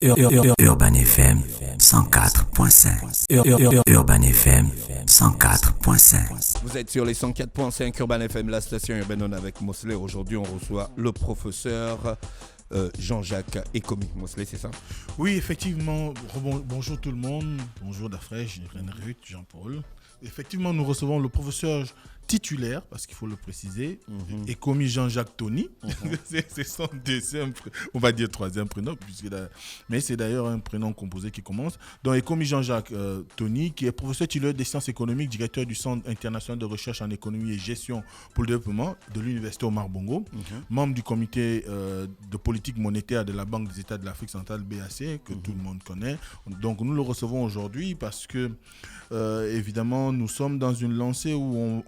Urban FM 104.5. Urban FM 104.5. Vous êtes sur les 104.5 Urban FM, la station urbaine avec Mosley. Aujourd'hui, on reçoit le professeur Jean-Jacques Ekomi. Mosley, c'est ça? Oui, effectivement. Bonjour tout le monde. Bonjour Dafresh, Ruth, Jean-Paul. Effectivement, nous recevons le professeur titulaire, parce qu'il faut le préciser, Ekomi Jean-Jacques Tony. C'est son deuxième, on va dire troisième prénom, mais c'est d'ailleurs un prénom composé qui commence. Donc Ekomi Jean-Jacques Tony, qui est professeur titulaire des sciences économiques, directeur du Centre international de recherche en économie et gestion pour le développement de l'Université Omar Bongo, membre du comité de politique monétaire de la Banque des États de l'Afrique centrale, BAC, que tout le monde connaît. Donc nous le recevons aujourd'hui parce que, évidemment, nous sommes dans une lancée où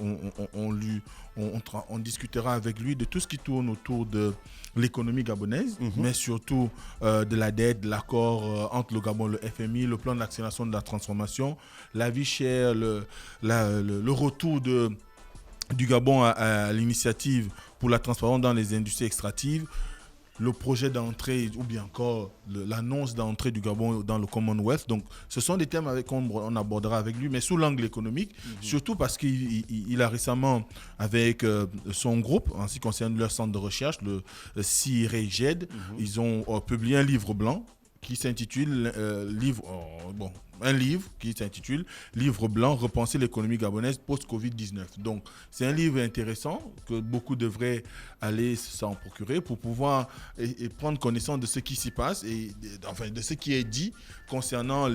on discutera avec lui de tout ce qui tourne autour de l'économie gabonaise, mais surtout de la dette, de l'accord entre le Gabon et le FMI, le plan d'accélération de la transformation, la vie chère, le retour du Gabon à l'initiative pour la transformation dans les industries extractives, le projet d'entrée ou bien encore l'annonce d'entrée du Gabon dans le Commonwealth. Donc, ce sont des thèmes qu'on abordera avec lui, mais sous l'angle économique, surtout parce qu'il a récemment, avec son groupe, en ce qui concerne leur centre de recherche, le CIREGED, ils ont publié un livre blanc qui s'intitule un livre qui s'intitule Livre blanc, repenser l'économie gabonaise post-Covid-19. Donc, c'est un livre intéressant que beaucoup devraient aller s'en procurer pour pouvoir et prendre connaissance de ce qui s'y passe et de ce qui est dit concernant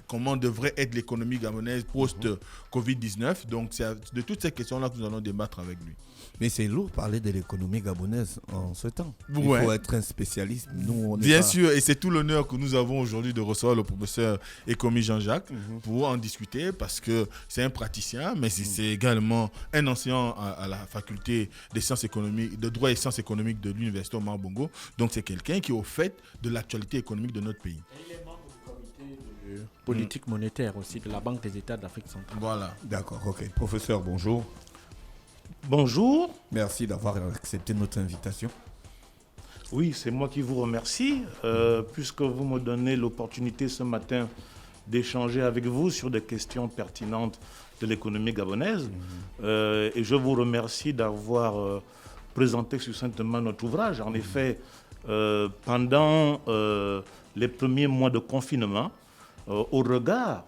comment devrait être l'économie gabonaise post-Covid-19. Donc, c'est de toutes ces questions-là que nous allons débattre avec lui. Mais c'est lourd de parler de l'économie gabonaise en ce temps. Il faut être un spécialiste. Nous, Bien sûr, et c'est tout l'honneur que nous avons aujourd'hui de recevoir le professeur Ekomi Jean-Jacques pour en discuter, parce que c'est un praticien, mais c'est également un enseignant à la faculté des sciences économiques, de droit et sciences économiques de l'Université Omar Bongo. Donc c'est quelqu'un qui est au fait de l'actualité économique de notre pays. Et il est membre du comité de politique monétaire aussi de la Banque des États d'Afrique centrale. Voilà. D'accord, ok. Professeur, bonjour. Bonjour. Merci d'avoir accepté notre invitation. Oui, c'est moi qui vous remercie, puisque vous me donnez l'opportunité ce matin d'échanger avec vous sur des questions pertinentes de l'économie gabonaise. Et je vous remercie d'avoir présenté succinctement notre ouvrage. En effet, pendant les premiers mois de confinement, au regard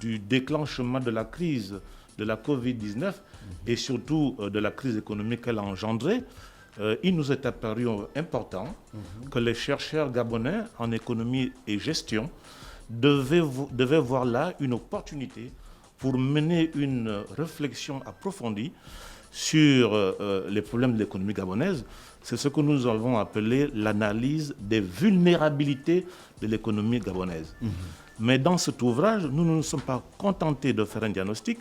du déclenchement de la crise de la Covid-19 et surtout de la crise économique qu'elle a engendrée, il nous est apparu important que les chercheurs gabonais en économie et gestion devaient voir là une opportunité pour mener une réflexion approfondie sur les problèmes de l'économie gabonaise. C'est ce que nous avons appelé l'analyse des vulnérabilités de l'économie gabonaise. Mais dans cet ouvrage, nous ne nous sommes pas contentés de faire un diagnostic.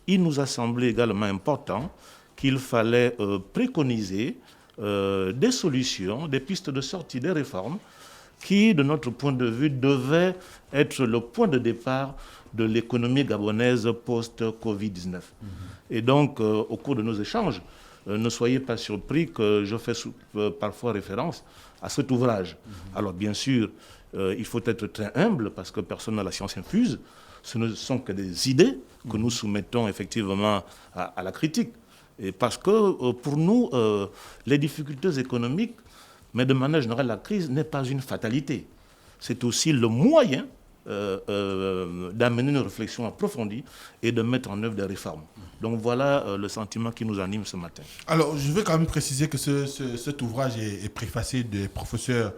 Il nous a semblé également important qu'il fallait préconiser des solutions, des pistes de sortie, des réformes qui, de notre point de vue, devaient être le point de départ de l'économie gabonaise post-Covid-19. Et donc, au cours de nos échanges, ne soyez pas surpris que je fais parfois référence à cet ouvrage. Alors, bien sûr, il faut être très humble parce que personne n'a la science infuse. Ce ne sont que des idées que nous soumettons effectivement à la critique. Et parce que pour nous, les difficultés économiques, mais de manière générale, la crise n'est pas une fatalité. C'est aussi le moyen d'amener une réflexion approfondie et de mettre en œuvre des réformes. Donc voilà le sentiment qui nous anime ce matin. Alors, je veux quand même préciser que cet ouvrage est préfacé du professeur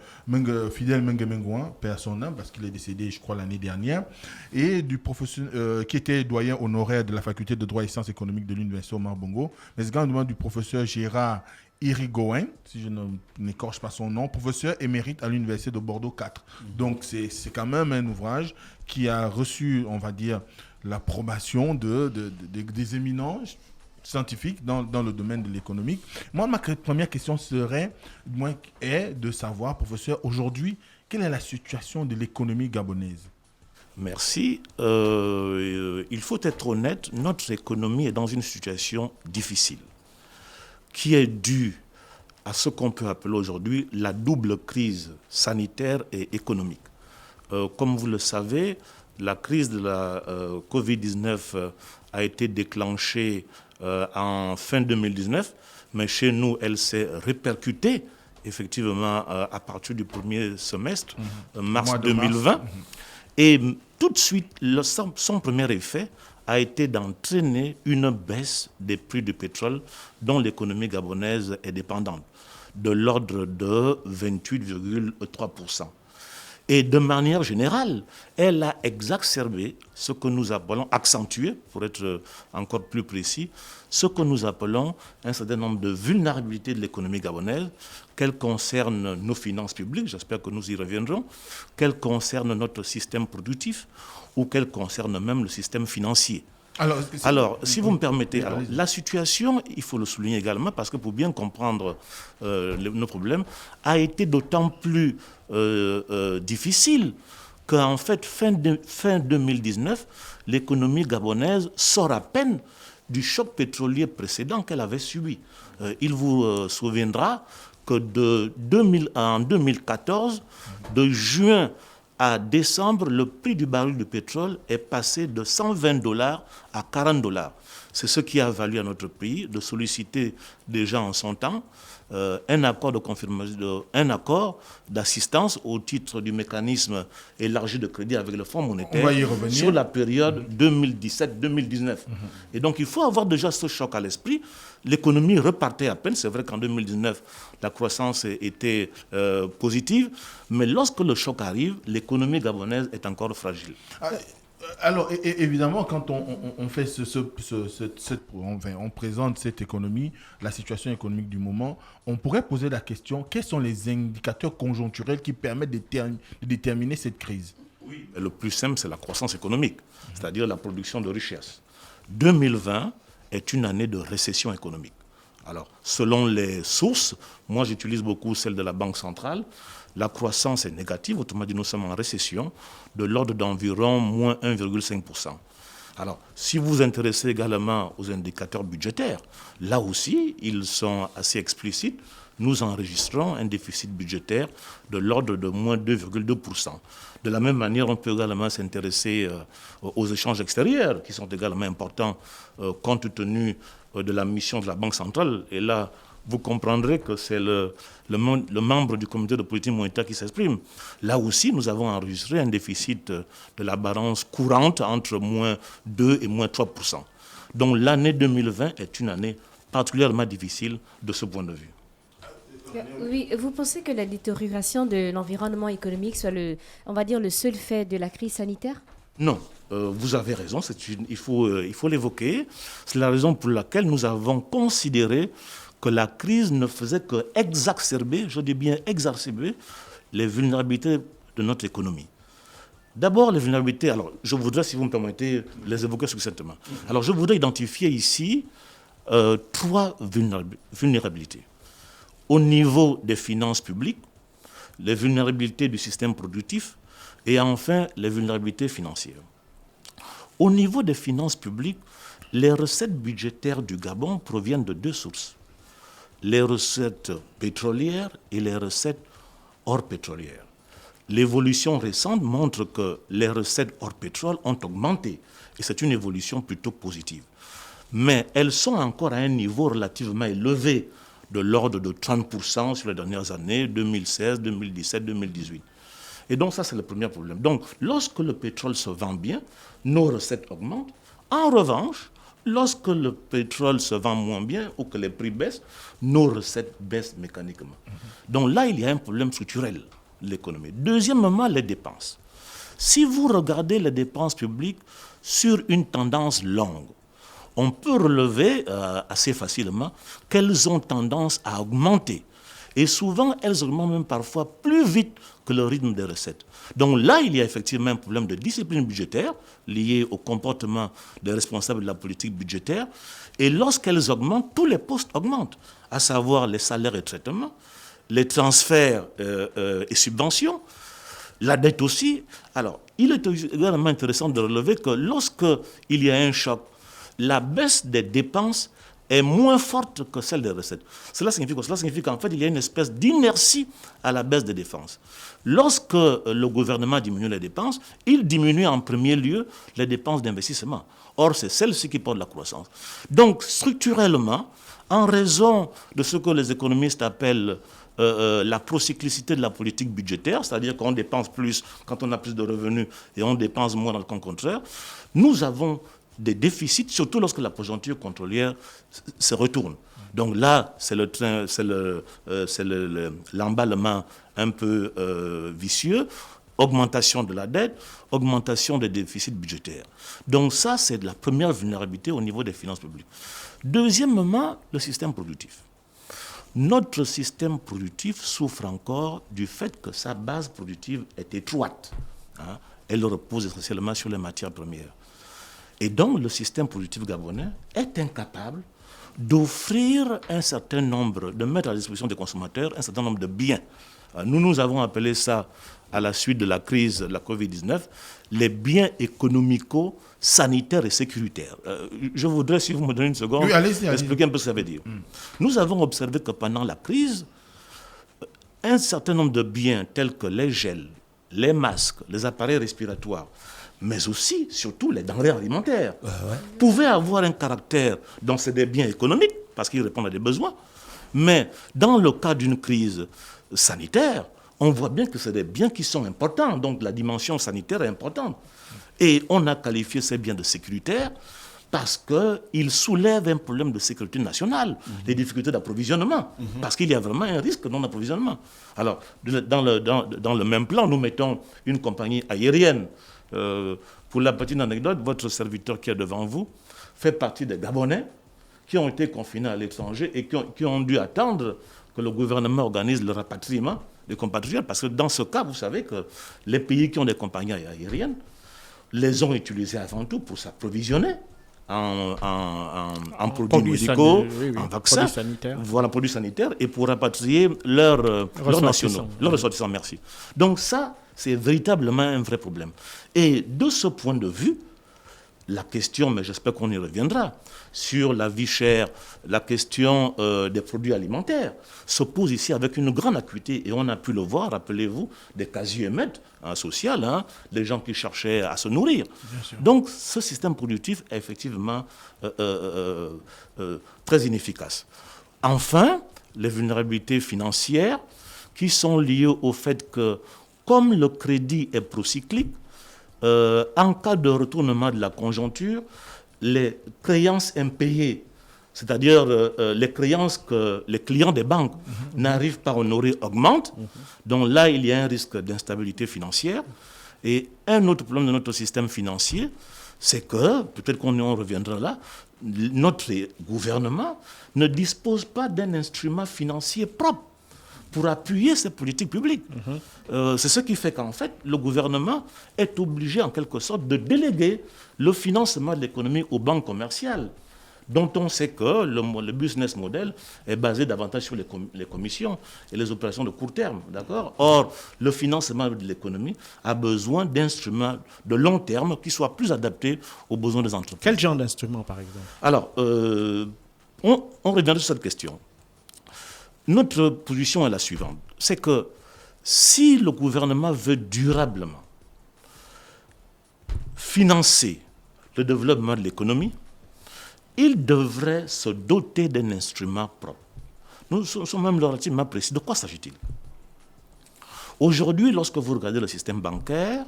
Fidèle Mengue-Mengouan, paix à son âme, parce qu'il est décédé, je crois, l'année dernière, et du professeur qui était doyen honoraire de la faculté de droit et sciences économiques de l'Université Omar Bongo, mais également du professeur Gérard Irigoyen, si je n'écorche pas son nom, professeur émérite à l'Université de Bordeaux 4. Donc, c'est quand même un ouvrage qui a reçu, on va dire, l'approbation des éminents scientifiques dans le domaine de l'économie. Moi, ma première question est de savoir, professeur, aujourd'hui, quelle est la situation de l'économie gabonaise? Merci. Il faut être honnête, notre économie est dans une situation difficile qui est due à ce qu'on peut appeler aujourd'hui la double crise sanitaire et économique. Comme vous le savez, la crise de la Covid-19 a été déclenchée en fin 2019, mais chez nous, elle s'est répercutée effectivement à partir du premier semestre, mars 2020. Et tout de suite, son premier effet a été d'entraîner une baisse des prix du pétrole dont l'économie gabonaise est dépendante, de l'ordre de 28,3%. Et de manière générale, elle a exacerbé ce que nous appelons, accentué, pour être encore plus précis, ce que nous appelons un certain nombre de vulnérabilités de l'économie gabonaise, qu'elles concernent nos finances publiques, j'espère que nous y reviendrons, qu'elles concernent notre système productif ou qu'elles concernent même le système financier. Alors, si vous me permettez, la situation, il faut le souligner également, parce que pour bien comprendre nos problèmes, a été d'autant plus difficile qu'en fait, fin 2019, l'économie gabonaise sort à peine du choc pétrolier précédent qu'elle avait subi. Il vous souviendra que en 2014, de juin à décembre, le prix du baril de pétrole est passé de $120 à $40. C'est ce qui a valu à notre pays de solliciter déjà en son temps un accord de confirmation, un accord d'assistance au titre du mécanisme élargi de crédit avec le Fonds monétaire sur la période 2017-2019. Et donc il faut avoir déjà ce choc à l'esprit. L'économie repartait à peine. C'est vrai qu'en 2019, la croissance était positive, mais lorsque le choc arrive, l'économie gabonaise est encore fragile. Alors, évidemment, quand on fait on présente cette économie, la situation économique du moment, on pourrait poser la question, quels sont les indicateurs conjoncturels qui permettent de déterminer cette crise? Oui, le plus simple, c'est la croissance économique, c'est-à-dire la production de richesses. 2020 est une année de récession économique. Alors, selon les sources, moi j'utilise beaucoup celle de la Banque centrale, la croissance est négative, autrement dit nous sommes en récession, de l'ordre d'environ moins 1,5%. Alors, si vous vous intéressez également aux indicateurs budgétaires, là aussi, ils sont assez explicites. Nous enregistrons un déficit budgétaire de l'ordre de moins 2,2%. De la même manière, on peut également s'intéresser aux échanges extérieurs, qui sont également importants compte tenu de la mission de la Banque centrale. Et là, vous comprendrez que c'est le membre du comité de politique monétaire qui s'exprime. Là aussi, nous avons enregistré un déficit de la balance courante entre moins 2 et moins 3%. Donc l'année 2020 est une année particulièrement difficile de ce point de vue. Oui, vous pensez que la détérioration de l'environnement économique soit le seul fait de la crise sanitaire? Non, vous avez raison, il faut l'évoquer. C'est la raison pour laquelle nous avons considéré que la crise ne faisait qu'exacerber, je dis bien exacerber, les vulnérabilités de notre économie. D'abord, les vulnérabilités, alors je voudrais, si vous me permettez, les évoquer succinctement. Alors je voudrais identifier ici 3 vulnérabilités. Au niveau des finances publiques, les vulnérabilités du système productif et enfin les vulnérabilités financières. Au niveau des finances publiques, les recettes budgétaires du Gabon proviennent de 2 sources. Les recettes pétrolières et les recettes hors pétrolières. L'évolution récente montre que les recettes hors pétrole ont augmenté et c'est une évolution plutôt positive. Mais elles sont encore à un niveau relativement élevé de l'ordre de 30% sur les dernières années, 2016, 2017, 2018. Et donc ça, c'est le premier problème. Donc, lorsque le pétrole se vend bien, nos recettes augmentent. En revanche, lorsque le pétrole se vend moins bien ou que les prix baissent, nos recettes baissent mécaniquement. Donc là, il y a un problème structurel de l'économie. Deuxièmement, les dépenses. Si vous regardez les dépenses publiques sur une tendance longue, on peut relever assez facilement qu'elles ont tendance à augmenter. Et souvent, elles augmentent même parfois plus vite que le rythme des recettes. Donc là, il y a effectivement un problème de discipline budgétaire lié au comportement des responsables de la politique budgétaire. Et lorsqu'elles augmentent, tous les postes augmentent, à savoir les salaires et traitements, les transferts et subventions, la dette aussi. Alors, il est également intéressant de relever que lorsqu'il y a un choc, la baisse des dépenses est moins forte que celle des recettes. Cela signifie quoi? Cela signifie qu'en fait, il y a une espèce d'inertie à la baisse des dépenses. Lorsque le gouvernement diminue les dépenses, il diminue en premier lieu les dépenses d'investissement. Or, c'est celle-ci qui porte la croissance. Donc, structurellement, en raison de ce que les économistes appellent la procyclicité de la politique budgétaire, c'est-à-dire qu'on dépense plus quand on a plus de revenus et on dépense moins dans le cas contraire, nous avons des déficits, surtout lorsque la conjoncture contrôlière se retourne. Donc là, c'est l'emballement un peu vicieux, augmentation de la dette, augmentation des déficits budgétaires. Donc ça, c'est la première vulnérabilité au niveau des finances publiques. Deuxièmement, le système productif. Notre système productif souffre encore du fait que sa base productive est étroite. Hein. Elle repose essentiellement sur les matières premières. Et donc, le système productif gabonais est incapable d'offrir un certain nombre, de mettre à la disposition des consommateurs un certain nombre de biens. Nous avons appelé ça, à la suite de la crise de la Covid-19, les biens économico-sanitaires et sécuritaires. Je voudrais, si vous me donnez une seconde, expliquer un peu ce que ça veut dire. Nous avons observé que pendant la crise, un certain nombre de biens tels que les gels, les masques, les appareils respiratoires, mais aussi, surtout, les denrées alimentaires, pouvaient avoir un caractère dont c'est des biens économiques, parce qu'ils répondent à des besoins. Mais dans le cas d'une crise sanitaire, on voit bien que c'est des biens qui sont importants, donc la dimension sanitaire est importante. Et on a qualifié ces biens de sécuritaires parce qu'ils soulèvent un problème de sécurité nationale, les difficultés d'approvisionnement, parce qu'il y a vraiment un risque de non-approvisionnement. Alors, dans le même plan, nous mettons une compagnie aérienne. Pour la petite anecdote, votre serviteur qui est devant vous fait partie des Gabonais qui ont été confinés à l'étranger et qui ont dû attendre que le gouvernement organise le rapatriement des compatriotes. Parce que dans ce cas, vous savez que les pays qui ont des compagnies aériennes les ont utilisés avant tout pour s'approvisionner en produits médicaux, en vaccins, voilà, produits sanitaires, et pour rapatrier leurs nationaux, leurs ressortissants, merci. Donc ça, c'est véritablement un vrai problème. Et de ce point de vue, la question, mais j'espère qu'on y reviendra, sur la vie chère, la question des produits alimentaires, se pose ici avec une grande acuité. Et on a pu le voir, rappelez-vous, des casiers-mètres sociaux, des gens qui cherchaient à se nourrir. Donc, ce système productif est effectivement très inefficace. Enfin, les vulnérabilités financières qui sont liées au fait que, comme le crédit est procyclique, en cas de retournement de la conjoncture, les créances impayées, c'est-à-dire les créances que les clients des banques n'arrivent pas à honorer, augmentent. Donc là, il y a un risque d'instabilité financière. Et un autre problème de notre système financier, c'est que, peut-être qu'on en reviendra là, notre gouvernement ne dispose pas d'un instrument financier propre pour appuyer ces politiques publiques. C'est ce qui fait qu'en fait, le gouvernement est obligé en quelque sorte de déléguer le financement de l'économie aux banques commerciales, dont on sait que le business model est basé davantage sur les commissions et les opérations de court terme. D'accord ? Or, le financement de l'économie a besoin d'instruments de long terme qui soient plus adaptés aux besoins des entreprises. Quel genre d'instruments, par exemple ? Alors, on revient sur cette question. Notre position est la suivante, c'est que si le gouvernement veut durablement financer le développement de l'économie, il devrait se doter d'un instrument propre. Nous sommes même relativement précis. De quoi s'agit-il ? Aujourd'hui, lorsque vous regardez le système bancaire,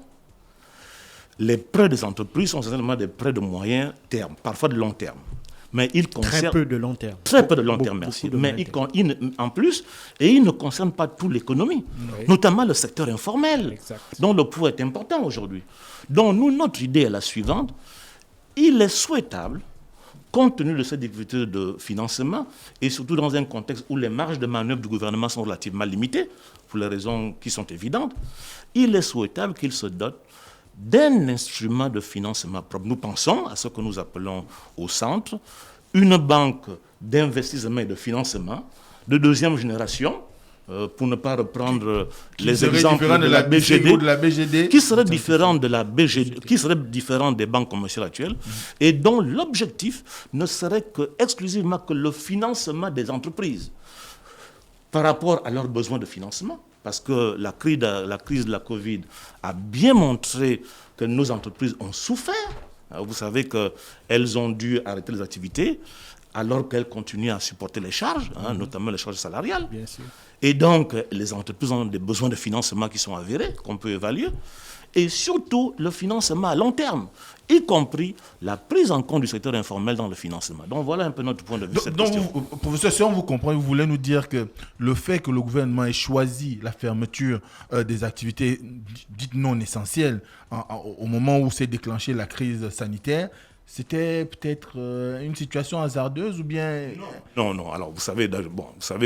les prêts des entreprises sont essentiellement des prêts de moyen terme, parfois de long terme. Mais il concerne très peu de long terme. Très peu de long terme, merci. Mais en plus, et il ne concerne pas toute l'économie, notamment le secteur informel, dont le poids est important aujourd'hui. Donc notre idée est la suivante. Il est souhaitable, compte tenu de cette difficulté de financement, et surtout dans un contexte où les marges de manœuvre du gouvernement sont relativement limitées, pour les raisons qui sont évidentes, il est souhaitable qu'il se dote d'un instrument de financement propre. Nous pensons à ce que nous appelons au centre une banque d'investissement et de financement de deuxième génération pour ne pas reprendre Qui les serait exemples différent de la BGD, ou de la BGD, qui serait différent de la BGD, qui serait différent des banques commerciales actuelles, et dont l'objectif ne serait que exclusivement que le financement des entreprises par rapport à leurs besoins de financement, parce que la crise de la Covid a bien montré que nos entreprises ont souffert. Vous savez qu'elles ont dû arrêter les activités alors qu'elles continuent à supporter les charges, notamment les charges salariales. Bien sûr. Et donc, les entreprises ont des besoins de financement qui sont avérés, qu'on peut évaluer, et surtout le financement à long terme, y compris la prise en compte du secteur informel dans le financement. Donc voilà un peu notre point de vue. Donc, professeur, si on vous comprend, vous voulez nous dire que le fait que le gouvernement ait choisi la fermeture des activités dites non essentielles au moment où s'est déclenchée la crise sanitaire, c'était peut-être une situation hasardeuse ou bien... Non. Alors, vous savez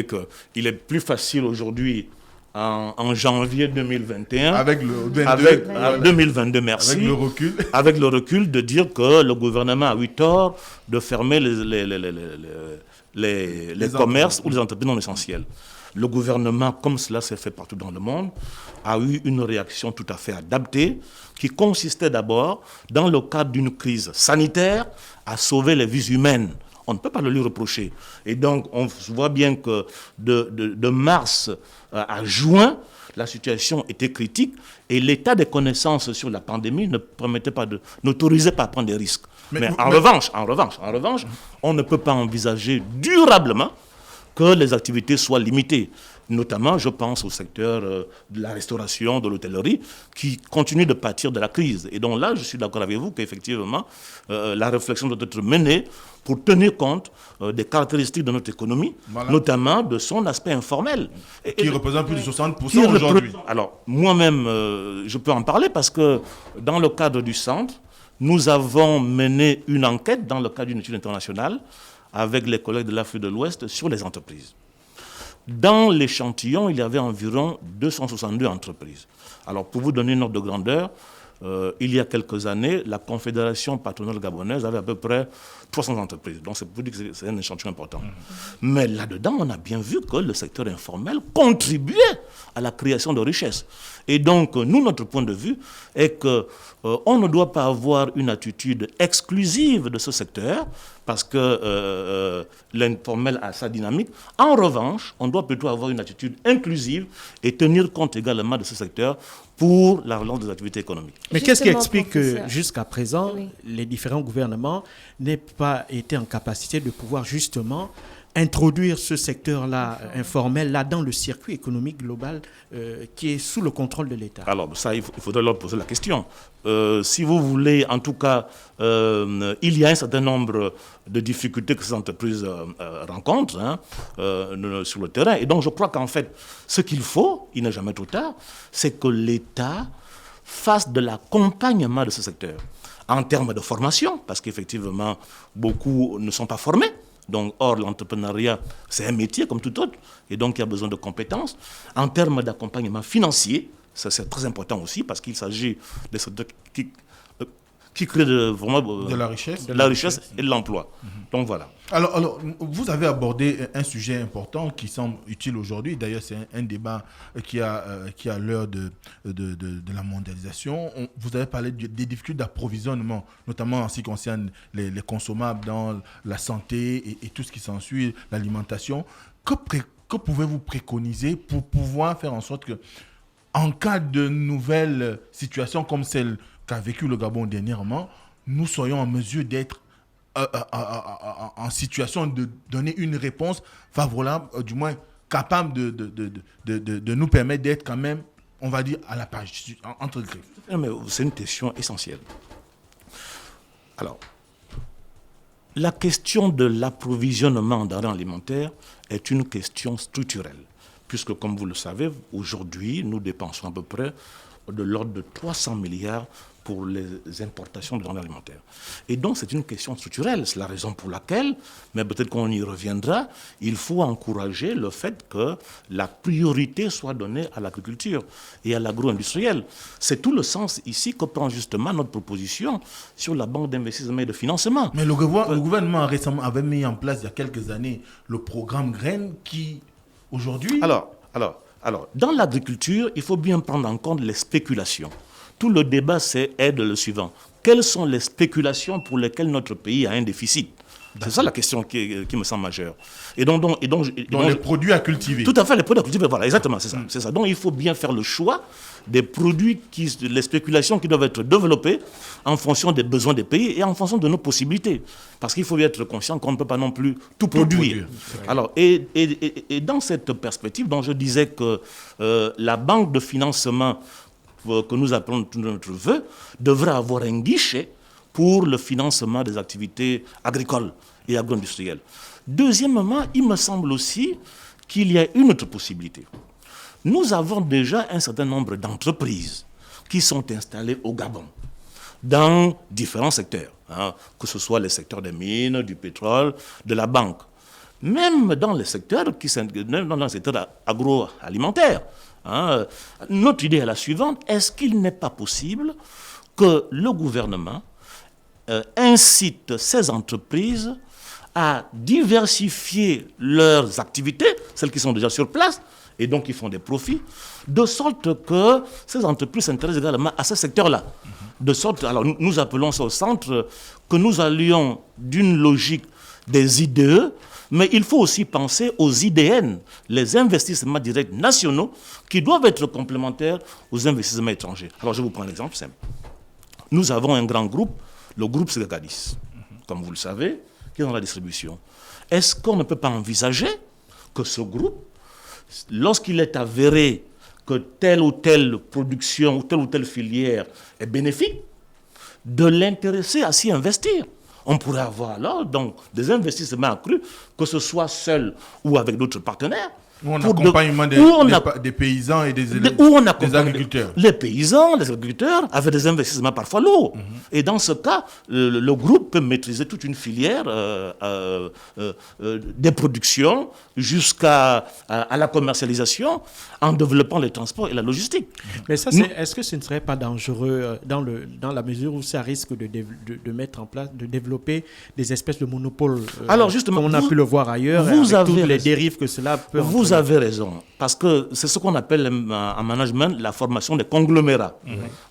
qu'il est plus facile aujourd'hui, en janvier 2021, avec le 2022, merci. Avec le recul. Avec le recul, de dire que le gouvernement a eu tort de fermer les commerces ou les entreprises non essentielles. Le gouvernement, comme cela s'est fait partout dans le monde, a eu une réaction tout à fait adaptée qui consistait d'abord, dans le cadre d'une crise sanitaire, à sauver les vies humaines. On ne peut pas le lui reprocher. Et donc, on voit bien que de mars à juin, la situation était critique et l'état des connaissances sur la pandémie n'autorisait pas à prendre des risques. Mais en revanche, on ne peut pas envisager durablement que les activités soient limitées. Notamment, je pense au secteur de la restauration, de l'hôtellerie, qui continue de pâtir de la crise. Et donc là, je suis d'accord avec vous qu'effectivement, la réflexion doit être menée pour tenir compte des caractéristiques de notre économie, notamment de son aspect informel. Qui représente plus de 60% aujourd'hui. Alors, moi-même, je peux en parler parce que dans le cadre du centre, nous avons mené une enquête dans le cadre d'une étude internationale avec les collègues de l'Afrique de l'Ouest sur les entreprises. Dans l'échantillon, il y avait environ 262 entreprises. Alors, pour vous donner une ordre de grandeur, il y a quelques années, la Confédération patronale gabonaise avait à peu près 300 entreprises. Donc, c'est pour dire que c'est un échantillon important. Mais là-dedans, on a bien vu que le secteur informel contribuait à la création de richesses. Et donc, nous, notre point de vue est qu'on ne doit pas avoir une attitude exclusive de ce secteur, parce que l'informel a sa dynamique. En revanche, on doit plutôt avoir une attitude inclusive et tenir compte également de ce secteur pour la relance des activités économiques. Mais qu'est-ce qui explique professeur, que jusqu'à présent, les différents gouvernements n'aient pas été en capacité de pouvoir justement introduire ce secteur-là informel là dans le circuit économique global qui est sous le contrôle de l'État? Alors ça, il faudrait leur poser la question. Si vous voulez, en tout cas, il y a un certain nombre de difficultés que ces entreprises rencontrent sur le terrain. Et donc je crois qu'en fait, ce qu'il faut, il n'est jamais trop tard, c'est que l'État fasse de l'accompagnement de ce secteur en termes de formation, parce qu'effectivement, beaucoup ne sont pas formés. Donc, or, l'entrepreneuriat, c'est un métier comme tout autre, et donc il y a besoin de compétences. En termes d'accompagnement financier, ça c'est très important aussi, parce qu'il s'agit de secteurs qui créent vraiment de la richesse et de l'emploi. Donc voilà. Alors, vous avez abordé un sujet important qui semble utile aujourd'hui. D'ailleurs, c'est un débat qui a l'heure de la mondialisation. Vous avez parlé des difficultés d'approvisionnement, notamment en ce qui concerne les consommables dans la santé et tout ce qui s'ensuit, l'alimentation. Que pouvez-vous préconiser pour pouvoir faire en sorte que, en cas de nouvelles situations comme celle qu'a vécu le Gabon dernièrement, nous soyons en mesure d'être en situation de donner une réponse favorable, du moins capable de nous permettre d'être quand même, on va dire, à la page, entre griffes. Mais c'est une question essentielle. Alors, la question de l'approvisionnement en denrées alimentaires est une question structurelle, puisque, comme vous le savez, aujourd'hui, nous dépensons à peu près de l'ordre de 300 milliards pour les importations de denrées alimentaires. Et donc, c'est une question structurelle. C'est la raison pour laquelle, mais peut-être qu'on y reviendra, il faut encourager le fait que la priorité soit donnée à l'agriculture et à l'agro-industriel. C'est tout le sens ici que prend justement notre proposition sur la banque d'investissement et de financement. Mais le gouvernement récemment avait mis en place, il y a quelques années, le programme Graines qui, aujourd'hui... Alors, Alors, dans l'agriculture, il faut bien prendre en compte les spéculations. Tout le débat est le suivant. Quelles sont les spéculations pour lesquelles notre pays a un déficit? C'est ça la question qui me semble majeure. Donc les produits à cultiver. Tout à fait, les produits à cultiver, voilà, exactement, c'est ça. C'est ça. Donc il faut bien faire le choix des produits, les spéculations qui doivent être développées en fonction des besoins des pays et en fonction de nos possibilités. Parce qu'il faut bien être conscient qu'on ne peut pas non plus tout produire. Alors, et dans cette perspective, dont je disais que la banque de financement que nous appelons tout notre vœu devrait avoir un guichet pour le financement des activités agricoles et agro-industrielles. Deuxièmement, il me semble aussi qu'il y a une autre possibilité. Nous avons déjà un certain nombre d'entreprises qui sont installées au Gabon, dans différents secteurs, que ce soit les secteurs des mines, du pétrole, de la banque, même dans les secteurs, dans le secteur agroalimentaire. Notre idée est la suivante: est-ce qu'il n'est pas possible que le gouvernement incite ces entreprises à diversifier leurs activités, celles qui sont déjà sur place, et donc qui font des profits, de sorte que ces entreprises s'intéressent également à ce secteur-là. De sorte, alors nous appelons ça au centre, que nous allions d'une logique des IDE, mais il faut aussi penser aux IDN, les investissements directs nationaux, qui doivent être complémentaires aux investissements étrangers. Alors je vous prends un exemple simple. Nous avons un grand groupe, le groupe Segadis, comme vous le savez, qui est dans la distribution. Est-ce qu'on ne peut pas envisager que ce groupe, lorsqu'il est avéré que telle ou telle production ou telle filière est bénéfique, de l'intéresser à s'y investir? On pourrait avoir alors donc des investissements accrus, que ce soit seul ou avec d'autres partenaires. Ou en accompagnement des paysans et des agriculteurs. Les paysans, les agriculteurs avaient des investissements parfois lourds. Et dans ce cas, le groupe peut maîtriser toute une filière des productions jusqu'à la commercialisation en développant les transports et la logistique. Mais ça, est-ce que ce ne serait pas dangereux dans la mesure où ça risque de mettre en place, de développer des espèces de monopoles, alors justement, comme on a pu le voir ailleurs, avec toutes les dérives que cela peut entraîner? Vous avez raison, parce que c'est ce qu'on appelle en management la formation des conglomérats.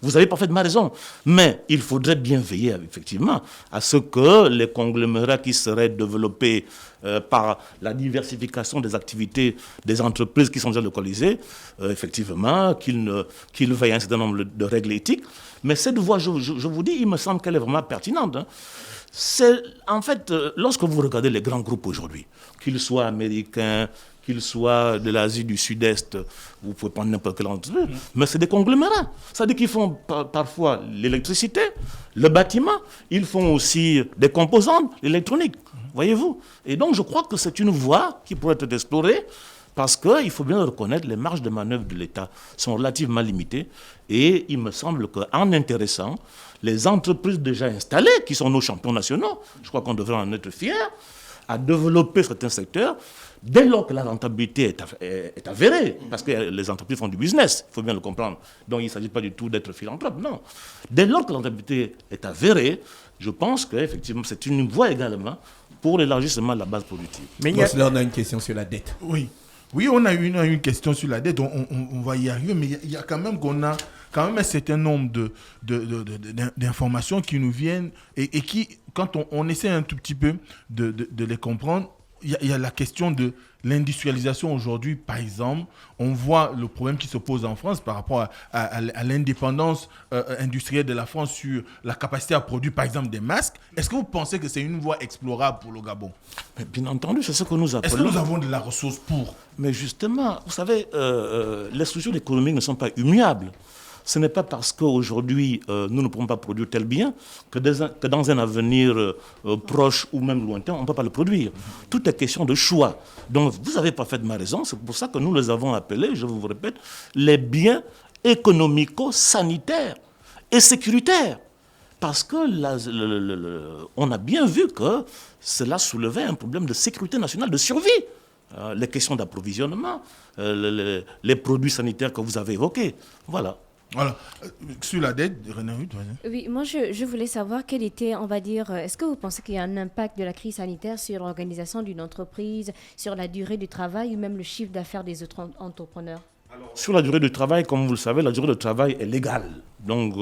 Vous avez parfaitement raison, mais il faudrait bien veiller effectivement à ce que les conglomérats qui seraient développés par la diversification des activités des entreprises qui sont déjà localisées, effectivement, qu'ils veillent à un certain nombre de règles éthiques. Mais cette voie, je vous dis, il me semble qu'elle est vraiment pertinente. C'est, en fait, lorsque vous regardez les grands groupes aujourd'hui, qu'ils soient américains, qu'ils soient de l'Asie du Sud-Est, vous pouvez prendre n'importe quelle entreprise, mais c'est des conglomérats. C'est-à-dire qu'ils font parfois l'électricité, le bâtiment, ils font aussi des composantes, l'électronique, voyez-vous. Et donc je crois que c'est une voie qui pourrait être explorée, parce qu'il faut bien reconnaître, les marges de manœuvre de l'État sont relativement limitées, et il me semble qu'en intéressant les entreprises déjà installées, qui sont nos champions nationaux, je crois qu'on devrait en être fiers, à développer certains secteurs, dès lors que la rentabilité est avérée, parce que les entreprises font du business, il faut bien le comprendre, donc il ne s'agit pas du tout d'être philanthrope, non. Dès lors que la rentabilité est avérée, je pense qu'effectivement c'est une voie également pour l'élargissement de la base productive. Mais là, on a une question sur la dette. Oui, on a une question sur la dette, on va y arriver, mais il y a quand même un certain nombre d'informations qui nous viennent et qui, quand on essaie un tout petit peu de les comprendre, il y a la question de l'industrialisation aujourd'hui, par exemple. On voit le problème qui se pose en France par rapport à l'indépendance industrielle de la France sur la capacité à produire, par exemple, des masques. Est-ce que vous pensez que c'est une voie explorable pour le Gabon? Mais bien entendu, c'est ce que nous appelons... Est-ce que nous avons de la ressource pour? Mais justement, vous savez, les structures économiques ne sont pas immuables. Ce n'est pas parce qu'aujourd'hui, nous ne pouvons pas produire tel bien que dans un avenir proche ou même lointain, on ne peut pas le produire. Tout est question de choix. Donc, vous avez parfaitement raison. C'est pour ça que nous les avons appelés, je vous répète, les biens économico-sanitaires et sécuritaires. Parce que on a bien vu que cela soulevait un problème de sécurité nationale, de survie. Les questions d'approvisionnement, les produits sanitaires que vous avez évoqués. Voilà. Voilà. Sur la dette, René Ruth, vas-y. Oui, moi je voulais savoir quel était, on va dire, est-ce que vous pensez qu'il y a un impact de la crise sanitaire sur l'organisation d'une entreprise, sur la durée du travail ou même le chiffre d'affaires des autres entrepreneurs? Sur la durée du travail, comme vous le savez, la durée de travail est légale. Donc,